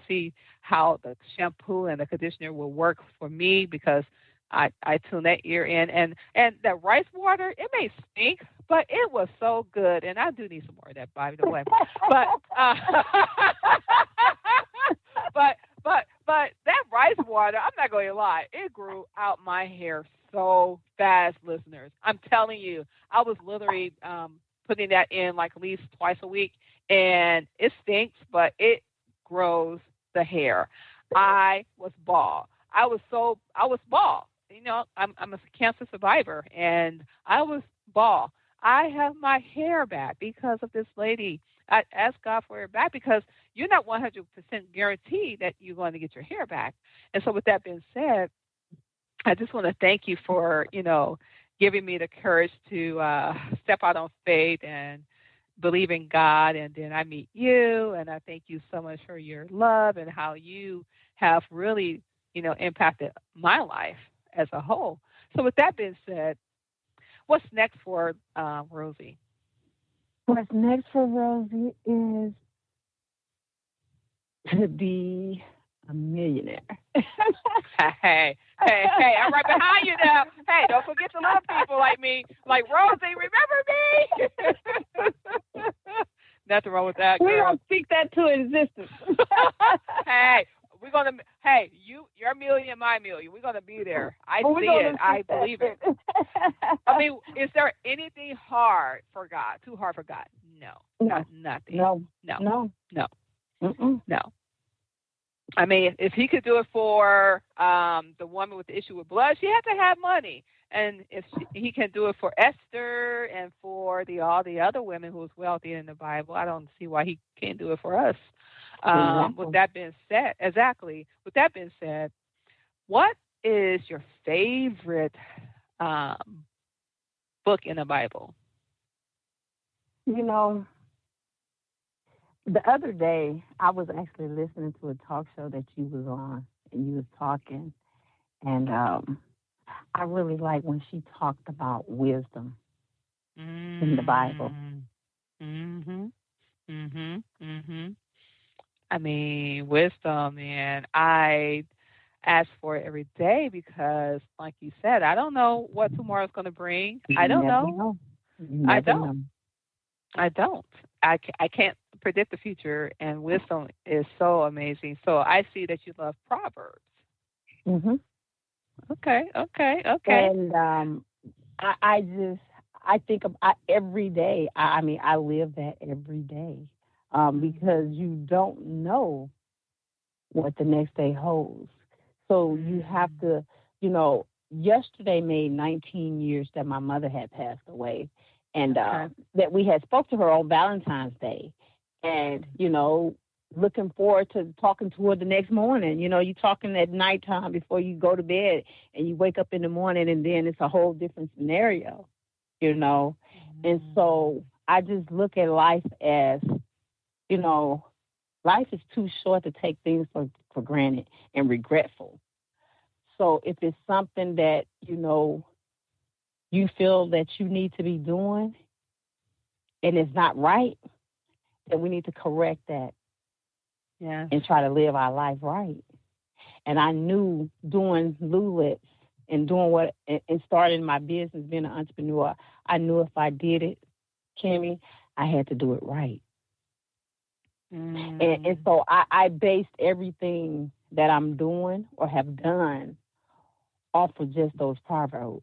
Speaker 5: see how the shampoo and the conditioner will work for me, because I tune that ear in, and that rice water, it may stink, but it was so good, and I do need some more of that, by the way. But but that rice water, I'm not going to lie, it grew out my hair so fast, listeners. I'm telling you, I was literally putting that in at least twice a week, and it stinks, but it grows the hair. I was bald. I was bald. I'm a cancer survivor, and I was bald. I have my hair back because of this lady. I asked God for it back, because you're not 100% guaranteed that you're going to get your hair back. And so with that being said, I just want to thank you for, giving me the courage to step out on faith and believe in God, and then I meet you, and I thank you so much for your love and how you have really, impacted my life as a whole. So with that being said, what's next for Rosie?
Speaker 7: What's next for Rosie is to be a millionaire.
Speaker 5: Hey, I'm right behind you now. Hey, don't forget to love people like me, like Rosie. Remember me? Nothing wrong with that, girl.
Speaker 7: We don't speak that to existence.
Speaker 5: Hey, we're gonna. Hey, your million, my million. We're gonna be there. I see it. I believe it. I mean, is there anything hard for God? Too hard for God? No. Nothing.
Speaker 7: No.
Speaker 5: No. I mean, if he could do it for the woman with the issue with blood, she had to have money. And if he can do it for Esther and for all the other women who was wealthy in the Bible, I don't see why he can't do it for us. With that being said, With that being said, what is your favorite book in the Bible?
Speaker 7: The other day, I was actually listening to a talk show that you was on, and you was talking, and I really like when she talked about wisdom in the Bible.
Speaker 5: I mean, wisdom, and I ask for it every day because, like you said, I don't know what tomorrow's going to bring. I don't know. I don't. I can't predict the future, and wisdom is so amazing. So I see that you love Proverbs.
Speaker 7: Mhm.
Speaker 5: Okay.
Speaker 7: And I think of every day. I mean, I live that every day because you don't know what the next day holds. So you have to, yesterday made 19 years that my mother had passed away. And that we had spoke to her on Valentine's Day. And, looking forward to talking to her the next morning. You're talking at nighttime before you go to bed, and you wake up in the morning, and then it's a whole different scenario, And so I just look at life as, life is too short to take things for granted and regretful. So if it's something that, you feel that you need to be doing and it's not right, then we need to correct that and try to live our life right. And I knew doing Lulit'S and doing and starting my business, being an entrepreneur, I knew if I did it, Kimmie, I had to do it right. And so I based everything that I'm doing or have done off of just those proverbs.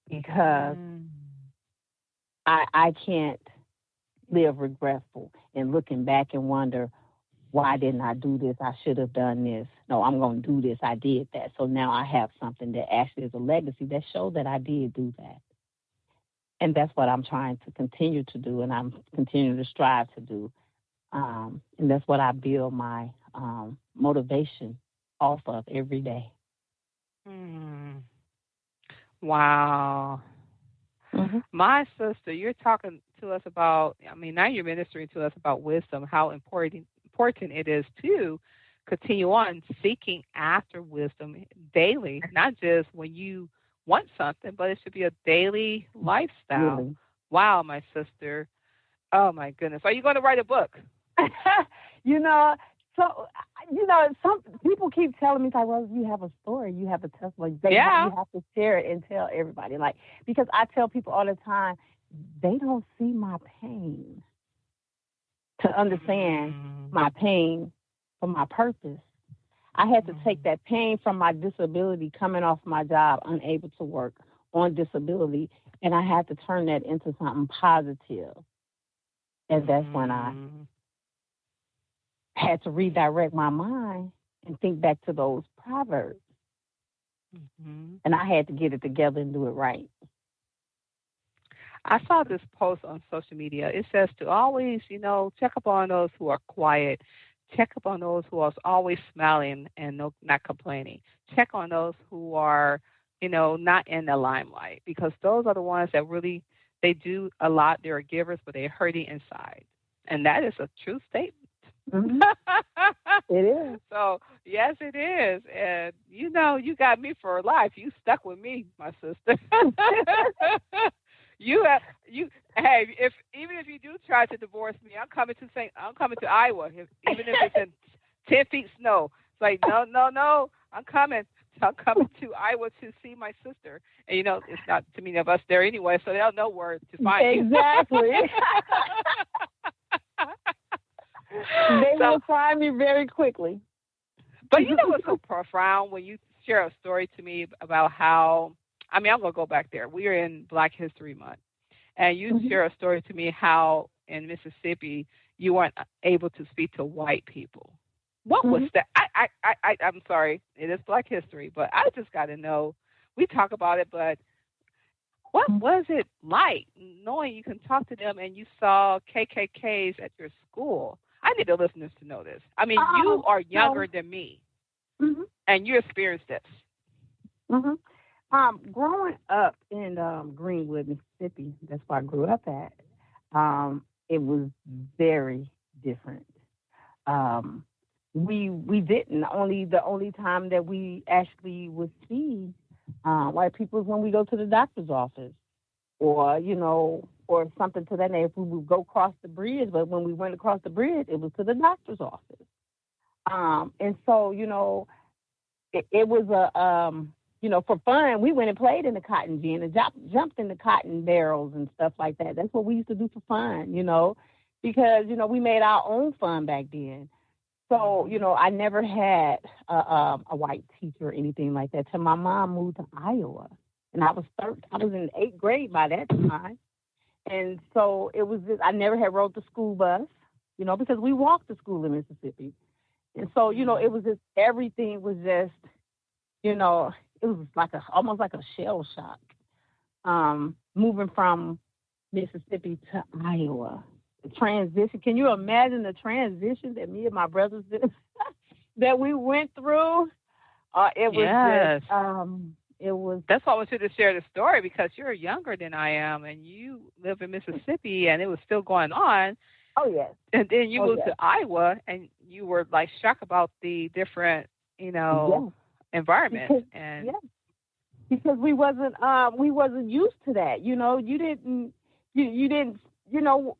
Speaker 7: Because I can't live regretful and looking back and wonder, why didn't I do this? I should have done this. No, I'm going to do this. I did that. So now I have something that actually is a legacy that shows that I did do that. And that's what I'm trying to continue to do, and I'm continuing to strive to do. And that's what I build my motivation off of every day.
Speaker 5: Wow. My sister, you're talking to us about, now you're ministering to us about wisdom, how important it is to continue on seeking after wisdom daily, not just when you want something, but it should be a daily lifestyle. Really? Wow, my sister. Oh, my goodness. Are you going to write a book?
Speaker 7: Some people keep telling me, like, well, you have a story, you have a testimony. You have to share it and tell everybody. Because I tell people all the time, they don't see my pain to understand my pain for my purpose. I had to take that pain from my disability, coming off my job, unable to work, on disability, and I had to turn that into something positive. And that's when I had to redirect my mind and think back to those proverbs. And I had to get it together and do it right.
Speaker 5: I saw this post on social media. It says to always, check up on those who are quiet. Check up on those who are always smiling and not complaining. Check on those who are, not in the limelight, because those are the ones that really, they do a lot. They're givers, but they're hurting inside. And that is a true statement.
Speaker 7: Mm-hmm. It is.
Speaker 5: So, yes, it is. And, you know, you got me for life. You stuck with me, my sister. Hey, even if you do try to divorce me, I'm coming to Iowa, even if it's in 10 feet snow. It's like, no, I'm coming to Iowa to see my sister. And, you know, it's not too many of us there anyway, so they'll know where to find you.
Speaker 7: Exactly. They will find me very quickly.
Speaker 5: But you know what's so profound when you share a story to me about how, I'm going to go back there. We are in Black History Month. And you share a story to me how in Mississippi you weren't able to speak to white people. What was that? I'm sorry, it is Black History, but I just got to know. We talk about it, but what was it like knowing you can talk to them and you saw KKKs at your school? I need the listeners to know this. I mean, you are younger than me, and you experienced this.
Speaker 7: Growing up in Greenwood, Mississippi, that's where I grew up at, it was very different. We didn't. The only time that we actually would see white people is when we go to the doctor's office, or or something to that name. If we would go across the bridge, but when we went across the bridge, it was to the doctor's office. And so it was for fun, we went and played in the cotton gin and jumped in the cotton barrels and stuff like that. That's what we used to do for fun, because, we made our own fun back then. So, I never had a white teacher or anything like that till my mom moved to Iowa. And I was in 8th grade by that time. And so it was just, I never had rode the school bus, because we walked to school in Mississippi. And so, it was just, everything was just, it was like almost like a shell shock, moving from Mississippi to Iowa. The transition. Can you imagine the transition that me and my brothers did, that we went through? It was it was.
Speaker 5: That's why I want you to share the story, because you're younger than I am, and you live in Mississippi, and it was still going on.
Speaker 7: Oh yes.
Speaker 5: And then you moved to Iowa, and you were like shocked about the different, environment.
Speaker 7: Because we wasn't used to that. You didn't.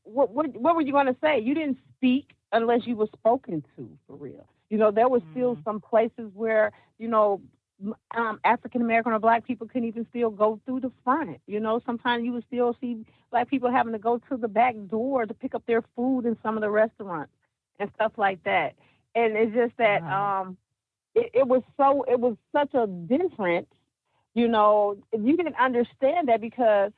Speaker 7: What were you going to say? You didn't speak unless you were spoken to, for real. There was still some places where, African American or Black people couldn't even still go through the front. Sometimes you would still see Black people having to go to the back door to pick up their food in some of the restaurants and stuff like that. And it's just that it was such a difference. You didn't understand that because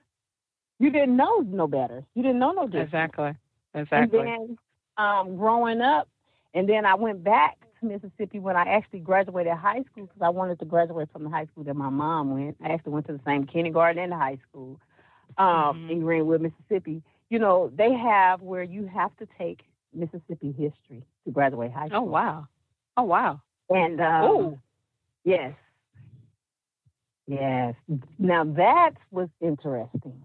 Speaker 7: you didn't know no better. You didn't know no different.
Speaker 5: Exactly.
Speaker 7: And then growing up, and then I went back to Mississippi when I actually graduated high school, because I wanted to graduate from the high school that my mom went. I actually went to the same kindergarten and the high school in Greenwood, Mississippi. They have where you have to take Mississippi history to graduate high school.
Speaker 5: Oh, wow.
Speaker 7: And, yes. Now that was interesting.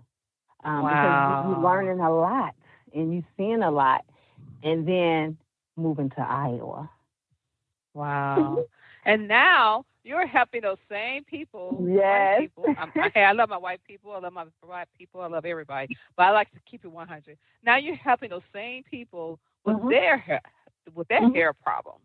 Speaker 7: Because you're learning a lot and you're seeing a lot, and then moving to Iowa.
Speaker 5: Wow. And now you're helping those same people.
Speaker 7: Yes.
Speaker 5: I love my white people. I love my black people. I love everybody. But I like to keep it 100. Now you're helping those same people with their hair problems.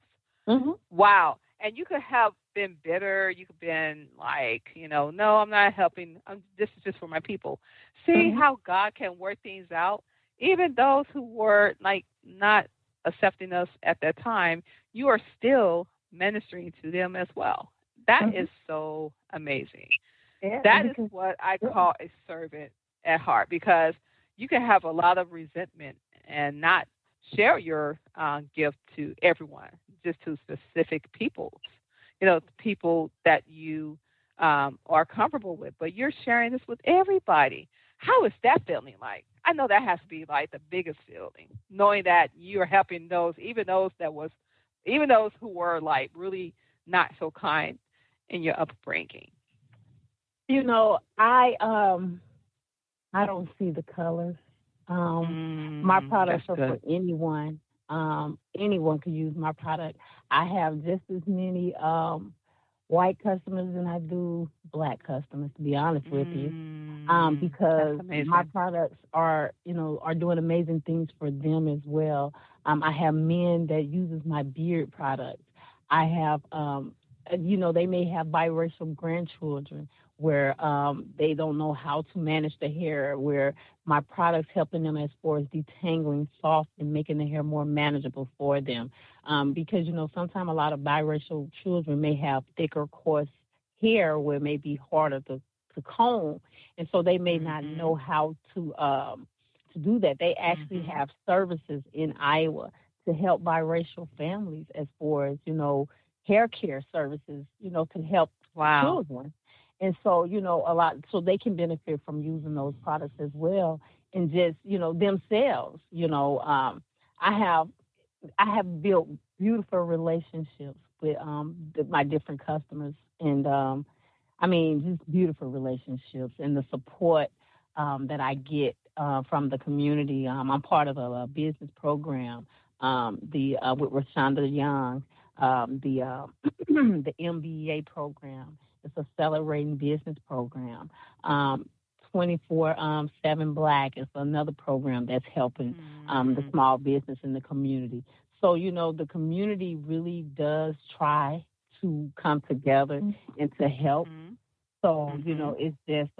Speaker 5: Wow. And you could have been bitter. You could have been like, no, I'm not helping. This is just for my people. See how God can work things out? Even those who were like not accepting us at that time, you are still ministering to them as well. That is so amazing. Yeah, that is what I call a servant at heart, because you can have a lot of resentment and not share your gift to everyone, just to specific people, people that you are comfortable with, but you're sharing this with everybody. How is that feeling like? I know that has to be like the biggest feeling, knowing that you are helping those who were like really not so kind in your upbringing.
Speaker 7: I don't see the colors. My products
Speaker 5: That's
Speaker 7: are for
Speaker 5: good.
Speaker 7: anyone. Anyone can use my product. I have just as many white customers than I do black customers, to be honest with you.
Speaker 5: That's
Speaker 7: Because my
Speaker 5: amazing.
Speaker 7: products are, are doing amazing things for them as well. I have men that uses my beard products. I have, they may have biracial grandchildren where they don't know how to manage the hair, where my products helping them as far as detangling soft and making the hair more manageable for them. Because, sometimes a lot of biracial children may have thicker, coarse hair where it may be harder to comb, and so they may not know
Speaker 5: Mhm.
Speaker 7: how to do that. They actually
Speaker 5: Mhm.
Speaker 7: have services in Iowa to help biracial families as far as hair care services, to help
Speaker 5: Wow.
Speaker 7: children, and so a lot so they can benefit from using those products as well, and just themselves. I have I have built beautiful relationships with my different customers, and I mean, just beautiful relationships and the support that I get from the community. I'm part of a business program, the with Rashonda Young, the MBA program. It's a celebrating business program. 24/7 Black is another program that's helping the
Speaker 5: Mm.
Speaker 7: small business in the community. So, the community really does try to come together and to help.
Speaker 5: Mhm.
Speaker 7: So,
Speaker 5: Mhm.
Speaker 7: it's just,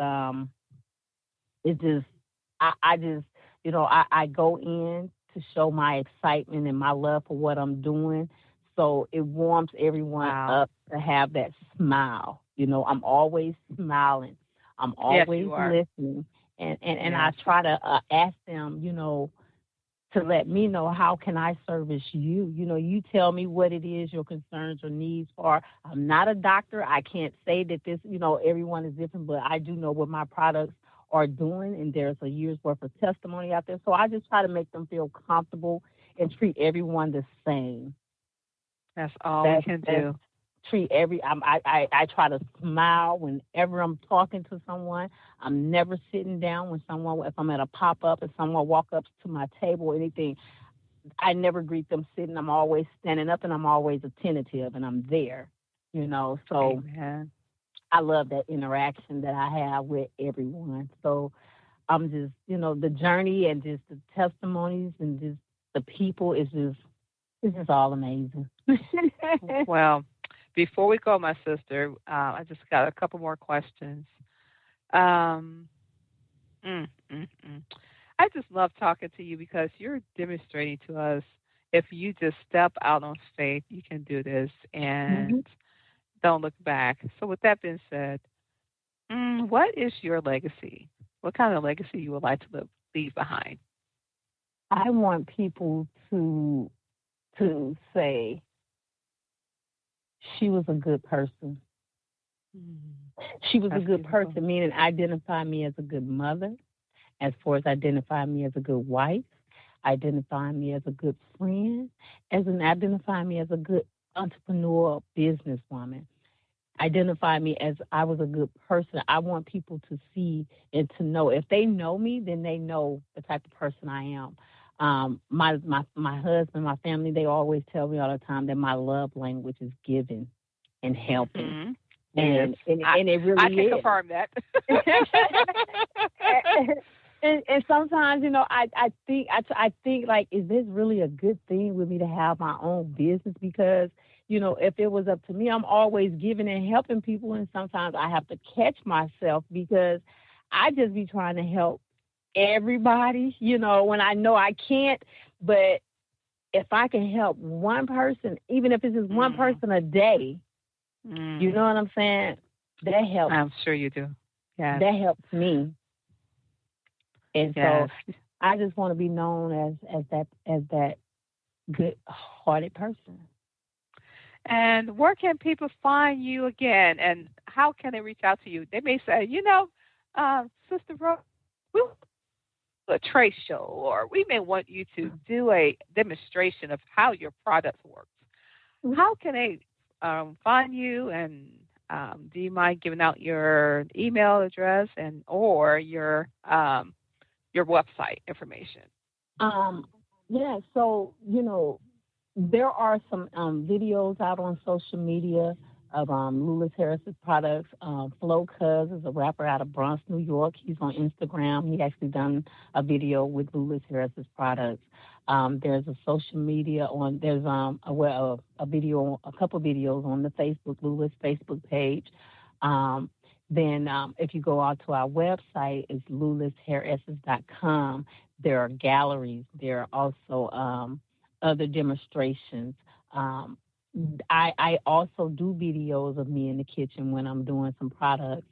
Speaker 7: I just, I go in to show my excitement and my love for what I'm doing. So it warms everyone
Speaker 5: Wow.
Speaker 7: up to have that smile. I'm always smiling. I'm
Speaker 5: Yes,
Speaker 7: always
Speaker 5: you are.
Speaker 7: listening. And I
Speaker 5: Yes.
Speaker 7: try to ask them, to let me know how can I service you. You tell me what it is your concerns or needs are. I'm not a doctor. I can't say that this, everyone is different, but I do know what my products are doing, and there's a year's worth of testimony out there. So I just try to make them feel comfortable and treat everyone the same.
Speaker 5: That's all we can
Speaker 7: That's
Speaker 5: do.
Speaker 7: treat every I try to smile whenever I'm talking to someone. I'm never sitting down when someone if I'm at a pop up and someone walk up to my table or anything. I never greet them sitting. I'm always standing up and I'm always attentive and I'm there. So
Speaker 5: Amen.
Speaker 7: I love that interaction that I have with everyone. So I'm just, the journey and just the testimonies and just the people is just it's just all amazing.
Speaker 5: Well, before we go, my sister, I just got a couple more questions. Um, mm. I just love talking to you because you're demonstrating to us if you just step out on faith, you can do this
Speaker 7: Mhm.
Speaker 5: and don't look back. So, with that being said, what is your legacy? What kind of legacy you would like to leave behind?
Speaker 7: I want people to say she was a good person.
Speaker 5: Mm,
Speaker 7: She was a
Speaker 5: that's
Speaker 7: good
Speaker 5: beautiful.
Speaker 7: person, meaning identify me as a good mother, as far as identify me as a good wife, identify me as a good friend, as an identify me as a good entrepreneur businesswoman. Identify me as I was a good person. I want people to see and to know. If they know me, then they know the type of person I am. My husband, my family, they always tell me all the time that my love language is giving and helping,
Speaker 5: Hmm. It is.
Speaker 7: and it
Speaker 5: I
Speaker 7: really
Speaker 5: can
Speaker 7: is.
Speaker 5: confirm that.
Speaker 7: And sometimes, I think like, is this really a good thing with me to have my own business? Because, if it was up to me, I'm always giving and helping people, and sometimes I have to catch myself because I just be trying to help everybody, when I know I can't. But if I can help one person, even if it's just one
Speaker 5: Mm,
Speaker 7: person a day, you know
Speaker 5: mm,
Speaker 7: what I'm saying? That helps.
Speaker 5: I'm sure you do. Yes.
Speaker 7: That helps me. And so
Speaker 5: Yes.
Speaker 7: I just want to be known as that good hearted person.
Speaker 5: And where can people find you again? And how can they reach out to you? They may say, Sister Rose, we want to do a trade show, or we may want you to do a demonstration of how your product works. How can they find you, and Do you mind giving out your email address and or your website information?
Speaker 7: Yeah, so, there are some videos out on social media of Lulit'S Harris's products. Flo Cuz is a rapper out of Bronx, New York. He's on Instagram. He actually done a video with Lulit'S Harris's products. There's a social media on. There's a video, a couple videos on the Facebook Lulit'S Facebook page. Then if you go out to our website, it's lulitshairessence.com. There are galleries. There are also other demonstrations. I also do videos of me in the kitchen when I'm doing some products.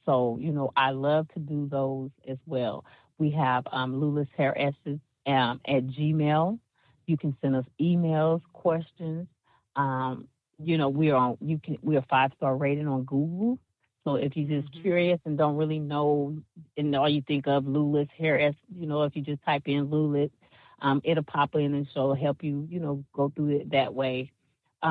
Speaker 7: So, I love to do those as well. We have Lulit'S Hair Essence at Gmail. You can send us emails, questions. We're 5-star rated on Google. So if you're just curious and don't really know, and all you think of Lulit'S Hair Essence, if you just type in Lulit'S, it'll pop in and so it'll help you, go through it that way. We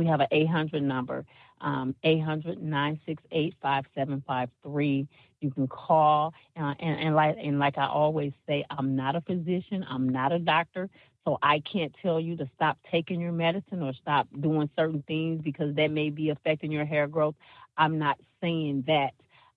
Speaker 7: have an 800 number, 800-968-5753. You can call, and like I always say, I'm not a physician, I'm not a doctor, so I can't tell you to stop taking your medicine or stop doing certain things because that may be affecting your hair growth. I'm not saying that.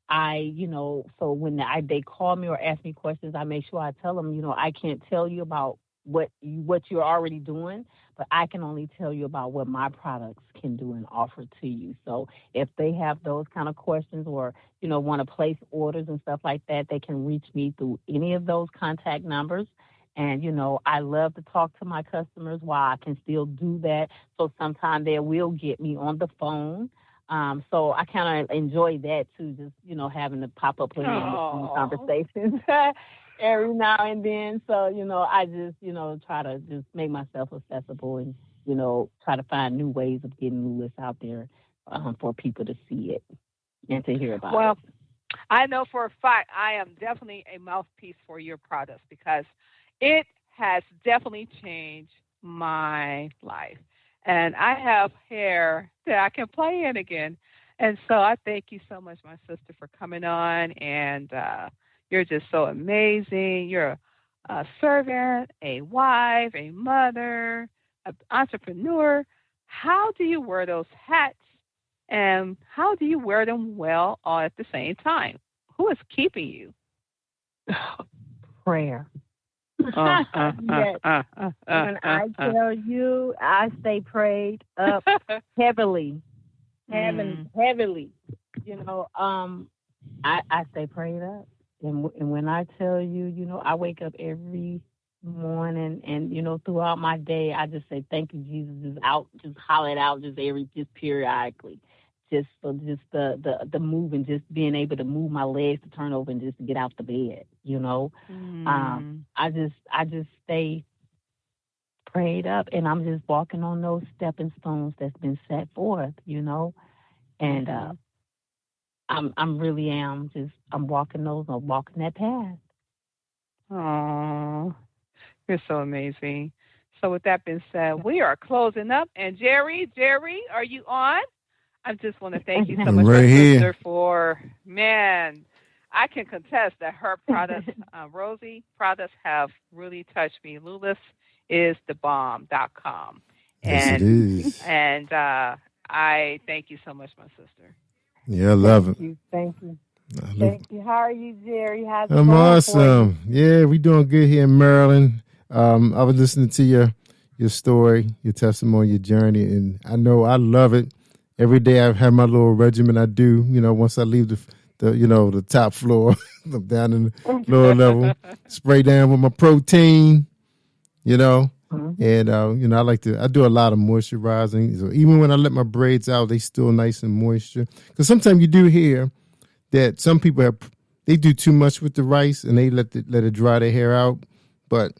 Speaker 7: So when they call me or ask me questions, I make sure I tell them, I can't tell you about what you're already doing, but I can only tell you about what my products can do and offer to you. So if they have those kind of questions or, want to place orders and stuff like that, they can reach me through any of those contact numbers. And, I love to talk to my customers while I can still do that. So sometimes they will get me on the phone. So I kind of enjoy that too, just, having to pop up with me in the conversations every now and then. So, I just, try to just make myself accessible and, try to find new ways of getting Lulit'S out there for people to see it and to hear about it.
Speaker 5: Well, I know for a fact I am definitely a mouthpiece for your products because it has definitely changed my life. And I have hair that I can play in again. And so I thank you so much, my sister, for coming on. And you're just so amazing. You're a servant, a wife, a mother, an entrepreneur. How do you wear those hats? And how do you wear them well all at the same time? Who is keeping you?
Speaker 7: Prayer. Yes. When I tell you, I stay prayed up heavily. Heavily. I stay prayed up. And when I tell you, I wake up every morning and, throughout my day, I just say, thank you, Jesus, just holler it out, just periodically. Just for the moving, just being able to move my legs to turn over and just get out the bed, I just stay prayed up, and I'm just walking on those stepping stones that's been set forth, and I'm walking that path.
Speaker 5: Oh, you're so amazing. So with that being said, we are closing up, and Jerry, are you on? I just want to thank you so much,
Speaker 4: right
Speaker 5: sister, for, I can contest that her products, Rosie products, have really touched me. Lulit'S is thebomb.com.
Speaker 4: Yes, it is.
Speaker 5: And I thank you so much, my sister.
Speaker 4: Yeah, I love it.
Speaker 7: Thank you. How are you, Jerry? How's it
Speaker 4: I'm
Speaker 7: going
Speaker 4: awesome. Yeah, we doing good here in Maryland. I was listening to your story, your testimony, your journey, and I know I love it. Every day I have my little regimen I do, once I leave the top floor, I'm down in the lower level, spray down with my protein,
Speaker 7: Mm-hmm.
Speaker 4: and, I do a lot of moisturizing. So even when I let my braids out, they still nice and moisture. Because sometimes you do hear that some people they do too much with the rice and they let it dry their hair out. But,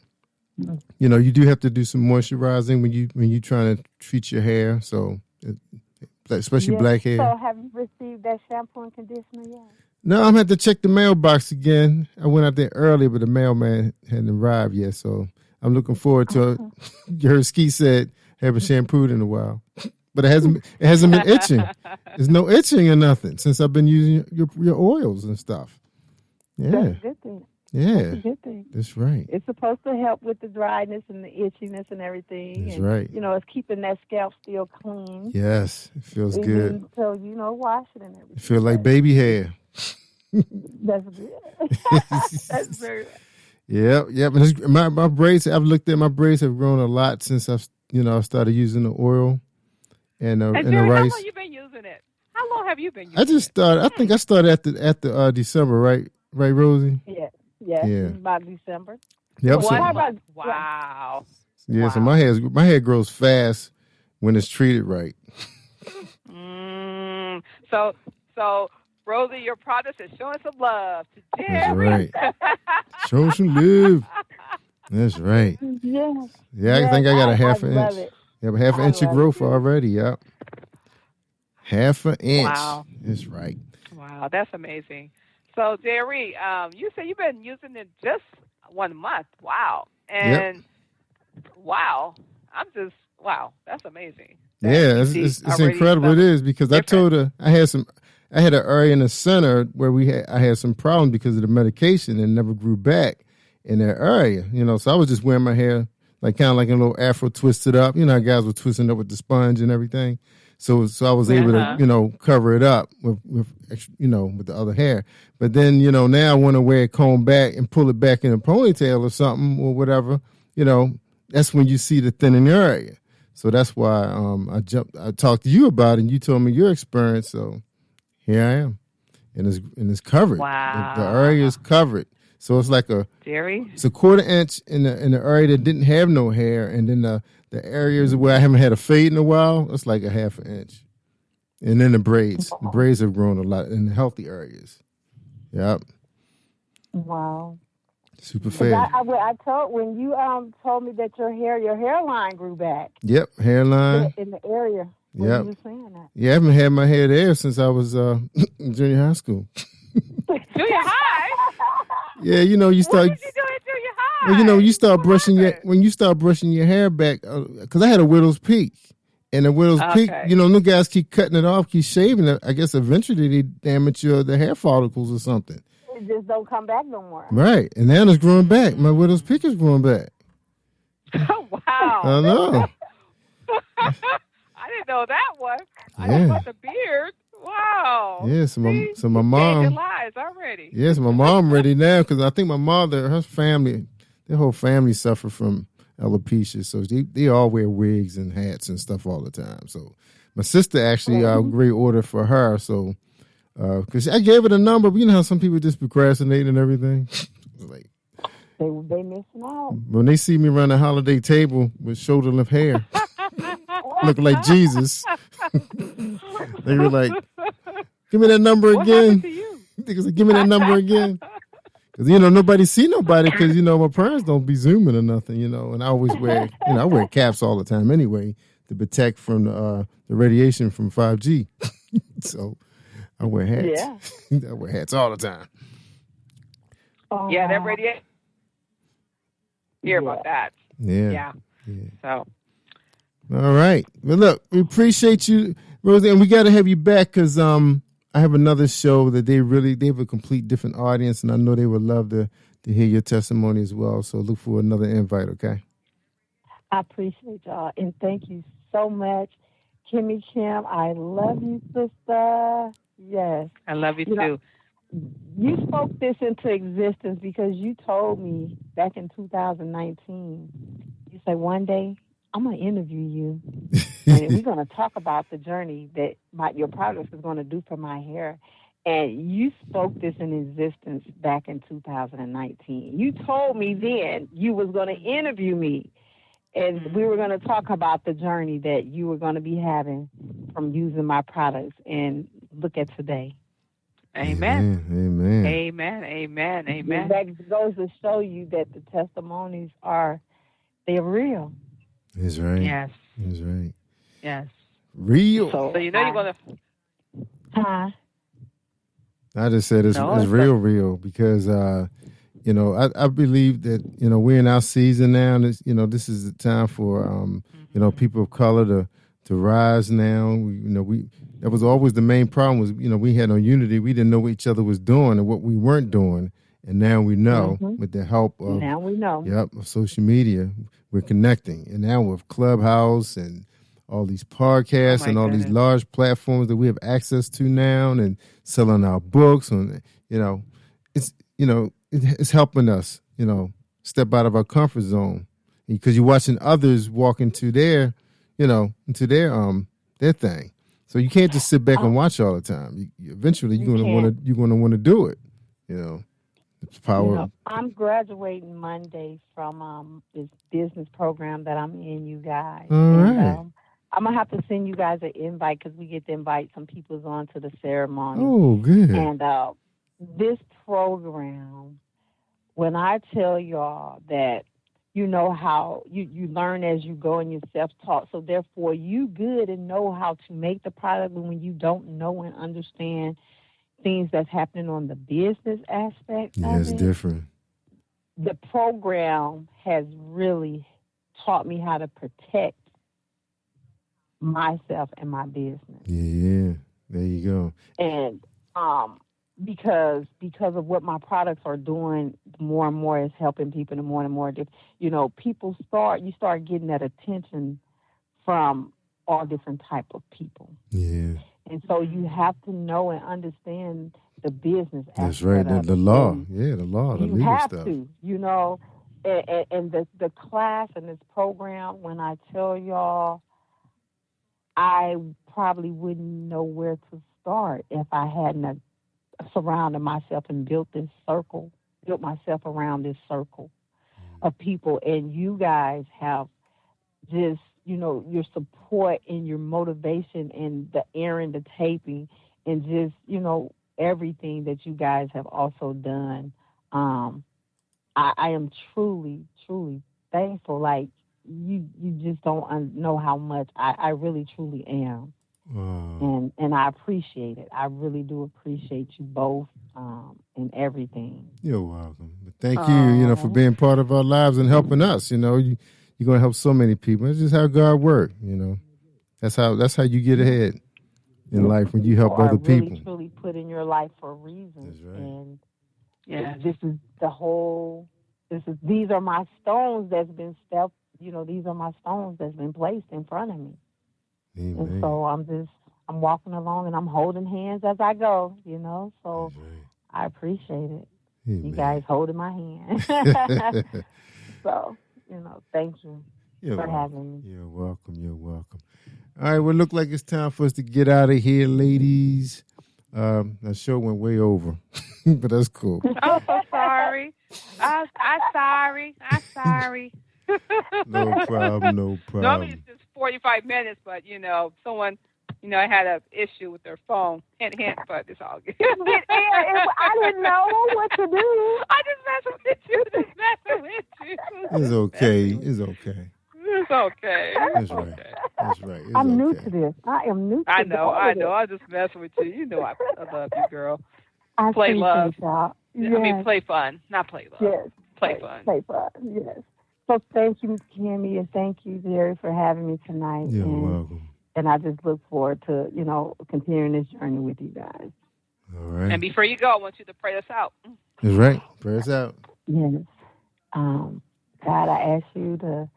Speaker 4: you do have to do some moisturizing when you trying to treat your hair. So especially black hair.
Speaker 7: So have you received that shampoo and conditioner yet?
Speaker 4: No, I'm going to have to check the mailbox again. I went out there earlier, but the mailman hadn't arrived yet. So I'm looking forward to it. You heard Ski said haven't shampooed in a while. but it hasn't been itching. There's no itching or nothing since I've been using your oils and stuff. Yeah.
Speaker 7: That's a good thing.
Speaker 4: Yeah.
Speaker 7: That's a good thing.
Speaker 4: That's right.
Speaker 7: It's supposed to help with the dryness and the itchiness and everything.
Speaker 4: That's
Speaker 7: and,
Speaker 4: right.
Speaker 7: It's keeping that scalp still clean.
Speaker 4: Yes, it feels good.
Speaker 7: So, wash it and everything.
Speaker 4: It feels like baby hair.
Speaker 7: That's good. That's very
Speaker 4: Yep. And my braids, I've looked at my braids have grown a lot since I started using the oil and the
Speaker 5: Jerry,
Speaker 4: rice.
Speaker 5: how long you been using it? How long have you been using it?
Speaker 4: I just started. I think I started at the December, right? Right, Rosie?
Speaker 7: Yeah. About December.
Speaker 4: Yep.
Speaker 5: Wow.
Speaker 4: Yeah.
Speaker 5: Wow.
Speaker 4: So my hair grows fast when it's treated right.
Speaker 5: So Rosie, your product is showing some love to
Speaker 4: That's
Speaker 5: Jerry.
Speaker 4: right. Show some love. That's right.
Speaker 7: Yeah.
Speaker 4: Yeah, I think I got a half an
Speaker 7: love
Speaker 4: inch.
Speaker 7: it.
Speaker 4: You have a half an inch of growth already. Yep. Half an inch.
Speaker 5: Wow.
Speaker 4: That's right.
Speaker 5: Wow, that's amazing. So Jerry, you say you've been using it just 1 month. Wow. And wow, that's amazing.
Speaker 4: Yeah, it's incredible. It is because I told her I had an area in the center where I had some problems because of the medication and never grew back in that area. So I was just wearing my hair like kind of like a little afro twisted up. How guys were twisting up with the sponge and everything. So I was able to cover it up with the other hair. But then now I want to wear it combed back and pull it back in a ponytail or something or whatever. That's when you see the thinning area. So that's why I talked to you about it, and you told me your experience. So here I am, and it's covered.
Speaker 5: Wow,
Speaker 4: the area is covered. So it's like
Speaker 5: Jerry.
Speaker 4: It's a 1/4 inch in the area that didn't have no hair, and then the areas where I haven't had a fade in a while, it's like a half an inch. And then the braids have grown a lot in the healthy areas. Yep.
Speaker 7: Wow.
Speaker 4: Super fast.
Speaker 7: I told when you told me that your hairline grew back.
Speaker 4: Yep, hairline
Speaker 7: in the area.
Speaker 4: Yep.
Speaker 7: You were saying that.
Speaker 4: Yeah, I haven't had my hair there since I was in junior high school.
Speaker 5: Junior high?
Speaker 4: Yeah, you start.
Speaker 5: What did you do at junior high?
Speaker 4: Well, you start brushing your hair back because I had a widow's peak, and the widow's peak, new guys keep cutting it off, keep shaving it. I guess eventually they damage the hair follicles or something.
Speaker 7: It just don't come back no more.
Speaker 4: Right, and now it's growing back. My widow's peak is growing back.
Speaker 5: Oh, wow.
Speaker 4: I know.
Speaker 5: I didn't know that one.
Speaker 4: Yeah.
Speaker 5: I know about the beard. Wow.
Speaker 4: Yeah, so my mom.
Speaker 5: Lies already.
Speaker 4: Yes, my mom ready now because I think my mother, her family, their whole family suffer from alopecia, so they all wear wigs and hats and stuff all the time. So my sister actually great order for her. So because I gave her the number, but you know how some people just procrastinate and everything. Like
Speaker 7: they missing out.
Speaker 4: When they see me run a holiday table with shoulder length hair, looking like Jesus, they were like, "Give me that number again." They said, "Give me that number again." Because nobody see nobody because my parents don't be zooming or nothing, and I always wear I wear caps all the time anyway to protect from the radiation from 5G. So I wear hats. Yeah. I wear hats all the time.
Speaker 5: Yeah, that radiation. Hear about that.
Speaker 4: Yeah.
Speaker 5: So.
Speaker 4: All right. Well, look, we appreciate you, Rosie, and we got to have you back because I have another show that they have a complete different audience, and I know they would love to hear your testimony as well. So look for another invite, okay?
Speaker 7: I appreciate y'all, and thank you so much. Kimmie Kim, I love you, sister. Yes.
Speaker 5: I love you too.
Speaker 7: You spoke this into existence because you told me back in 2019, you said one day, I'm going to interview you, and we're going to talk about the journey that your product is going to do for my hair. And you spoke this in existence back in 2019. You told me then you was going to interview me, and we were going to talk about the journey that you were going to be having from using my products. And look at today.
Speaker 5: Amen.
Speaker 4: Amen.
Speaker 5: Amen. Amen. Amen.
Speaker 7: That goes to show you that the testimonies they're real.
Speaker 4: That's right.
Speaker 5: Yes.
Speaker 4: That's right.
Speaker 5: Yes.
Speaker 4: Real.
Speaker 5: So you're going to...
Speaker 7: Huh?
Speaker 4: I just said it's real because, I believe that, we're in our season now. And this is the time for, people of color to rise now. That was always the main problem was, we had no unity. We didn't know what each other was doing and what we weren't doing. And now we know with the help of of social media, we're connecting. And now with Clubhouse and all these podcasts and all these large platforms that we have access to now and selling our books and it's helping us, step out of our comfort zone. Because you're watching others walk into their thing. So you can't just sit back and watch all the time. Eventually, you're gonna want to do it. It's power.
Speaker 7: I'm graduating Monday from this business program that I'm in. You guys.
Speaker 4: All right.
Speaker 7: I'm gonna have to send you guys an invite because we get to invite some people on to the ceremony.
Speaker 4: Oh, good.
Speaker 7: And this program, when I tell y'all that. How you learn as you go and you're self-taught. So therefore, you good and know how to make the product. But when you don't know and understand things that's happening on the business aspect
Speaker 4: it's different.
Speaker 7: The program has really taught me how to protect myself and my business.
Speaker 4: Yeah, there you go.
Speaker 7: And because of what my products are doing, more and more is helping people, and more, people start getting that attention from all different type of people.
Speaker 4: Yeah.
Speaker 7: And so you have to know and understand the business aspect.
Speaker 4: That's right. The law. The law. The legal
Speaker 7: have
Speaker 4: stuff.
Speaker 7: To, and the class and this program, when I tell y'all, I probably wouldn't know where to start if I hadn't surrounded myself and built myself around this circle of people. And you guys have just, your support and your motivation and the airing, the taping, and just, everything that you guys have also done. I am truly, truly thankful. Like, you just don't know how much I really, truly am.
Speaker 4: Wow.
Speaker 7: And I appreciate it. I really do appreciate you both and everything.
Speaker 4: You're welcome. But thank you, for being part of our lives and helping us. You're going to help so many people. It's just how God works. That's how you get ahead in life when you help other people.
Speaker 7: Really, truly put in your life for a reason.
Speaker 4: That's right.
Speaker 7: And this is these are my stones that's been these are my stones that's been placed in front of me.
Speaker 4: Amen.
Speaker 7: And so I'm walking along and I'm holding hands as I go, so
Speaker 4: right.
Speaker 7: I appreciate it.
Speaker 4: Amen.
Speaker 7: You guys holding my hand. So, thank you for having me.
Speaker 4: You're welcome. You're welcome. All right, well, look like it's time for us to get out of here, ladies. That show went way over, but that's cool.
Speaker 5: I'm so sorry. I'm sorry.
Speaker 4: No problem.
Speaker 5: Normally it's just 45 minutes, but, someone, I had an issue with their phone. Hint, but it's all good.
Speaker 7: I didn't know what to do.
Speaker 5: I just messing with you.
Speaker 4: It's okay. It's okay.
Speaker 5: It's okay.
Speaker 4: That's right. That's right. It's
Speaker 7: I'm new
Speaker 4: okay.
Speaker 7: to this. I am new to
Speaker 5: I know. I'm just messing with you. I love you, girl.
Speaker 7: I
Speaker 5: play love.
Speaker 7: Y'all. Yes.
Speaker 5: I mean, play fun, not play love.
Speaker 7: Yes.
Speaker 5: Play fun.
Speaker 7: Play fun, yes. So thank you, Kimmie, and thank you, Jerry, for having me tonight.
Speaker 4: You're welcome.
Speaker 7: And I just look forward to, continuing this journey with you guys.
Speaker 4: All right.
Speaker 5: And before you go, I want you to pray us out.
Speaker 4: That's right. Pray us out.
Speaker 7: Yes. God, I ask you to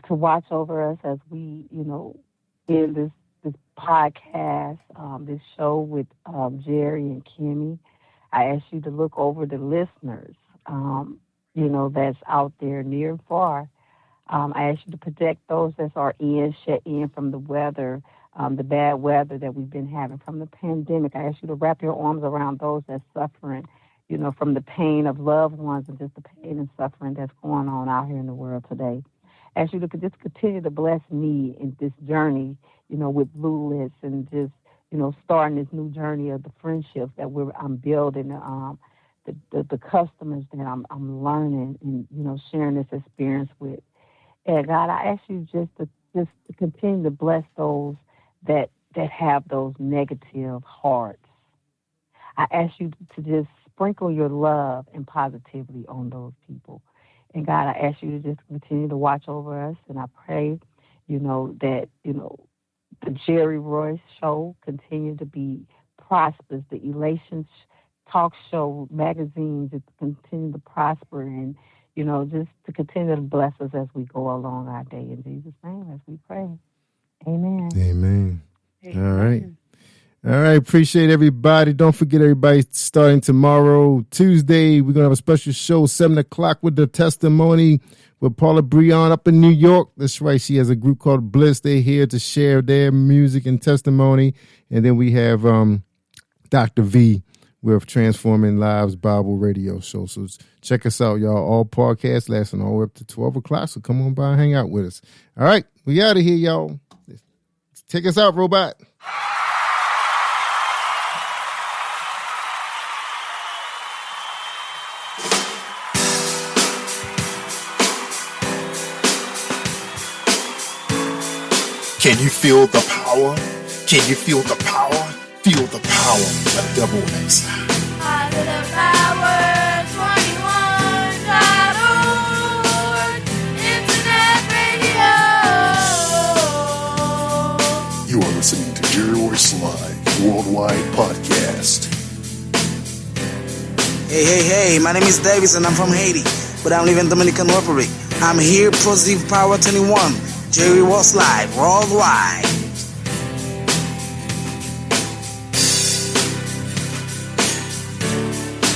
Speaker 7: watch over us as we, in this podcast, this show with Jerry and Kimmie. I ask you to look over the listeners, that's out there near and far. I ask you to protect those that are shut in from the weather, the bad weather that we've been having from the pandemic. I ask you to wrap your arms around those that's suffering, from the pain of loved ones and just the pain and suffering that's going on out here in the world today. I ask you to just continue to bless me in this journey, with Lulit'S and just, starting this new journey of the friendships that I'm building, the customers that I'm learning and, sharing this experience with. And God, I ask you just to continue to bless those that have those negative hearts. I ask you to just sprinkle your love and positivity on those people. And God, I ask you to just continue to watch over us. And I pray, that, the Jerry Royce show continue to be prosperous. The Elation talk show magazines to continue to prosper and, just to continue to bless us as we go along our day. In Jesus' name, as we pray. Amen.
Speaker 4: Amen. All right. All right. Appreciate everybody. Don't forget, everybody, starting tomorrow, Tuesday, we're going to have a special show, 7 o'clock with the testimony with Paula Breon up in New York. That's right. She has a group called Bliss. They're here to share their music and testimony. And then we have Dr. V with Transforming Lives Bible Radio Show. So check us out, y'all. All podcasts lasting all the way up to 12 o'clock. So come on by and hang out with us. All right. We out of here, y'all. Take us out, Robot.
Speaker 1: Can you feel the power? Can you feel the power? Feel the power of Double X.
Speaker 2: Positive Power 21.org. Internet radio.
Speaker 1: You are listening to Jerry Royce Live Worldwide Podcast.
Speaker 3: Hey, my name is Davis and I'm from Haiti, but I live in Dominican Republic. I'm here, Positive Power 21, Jerry Royce Live Worldwide.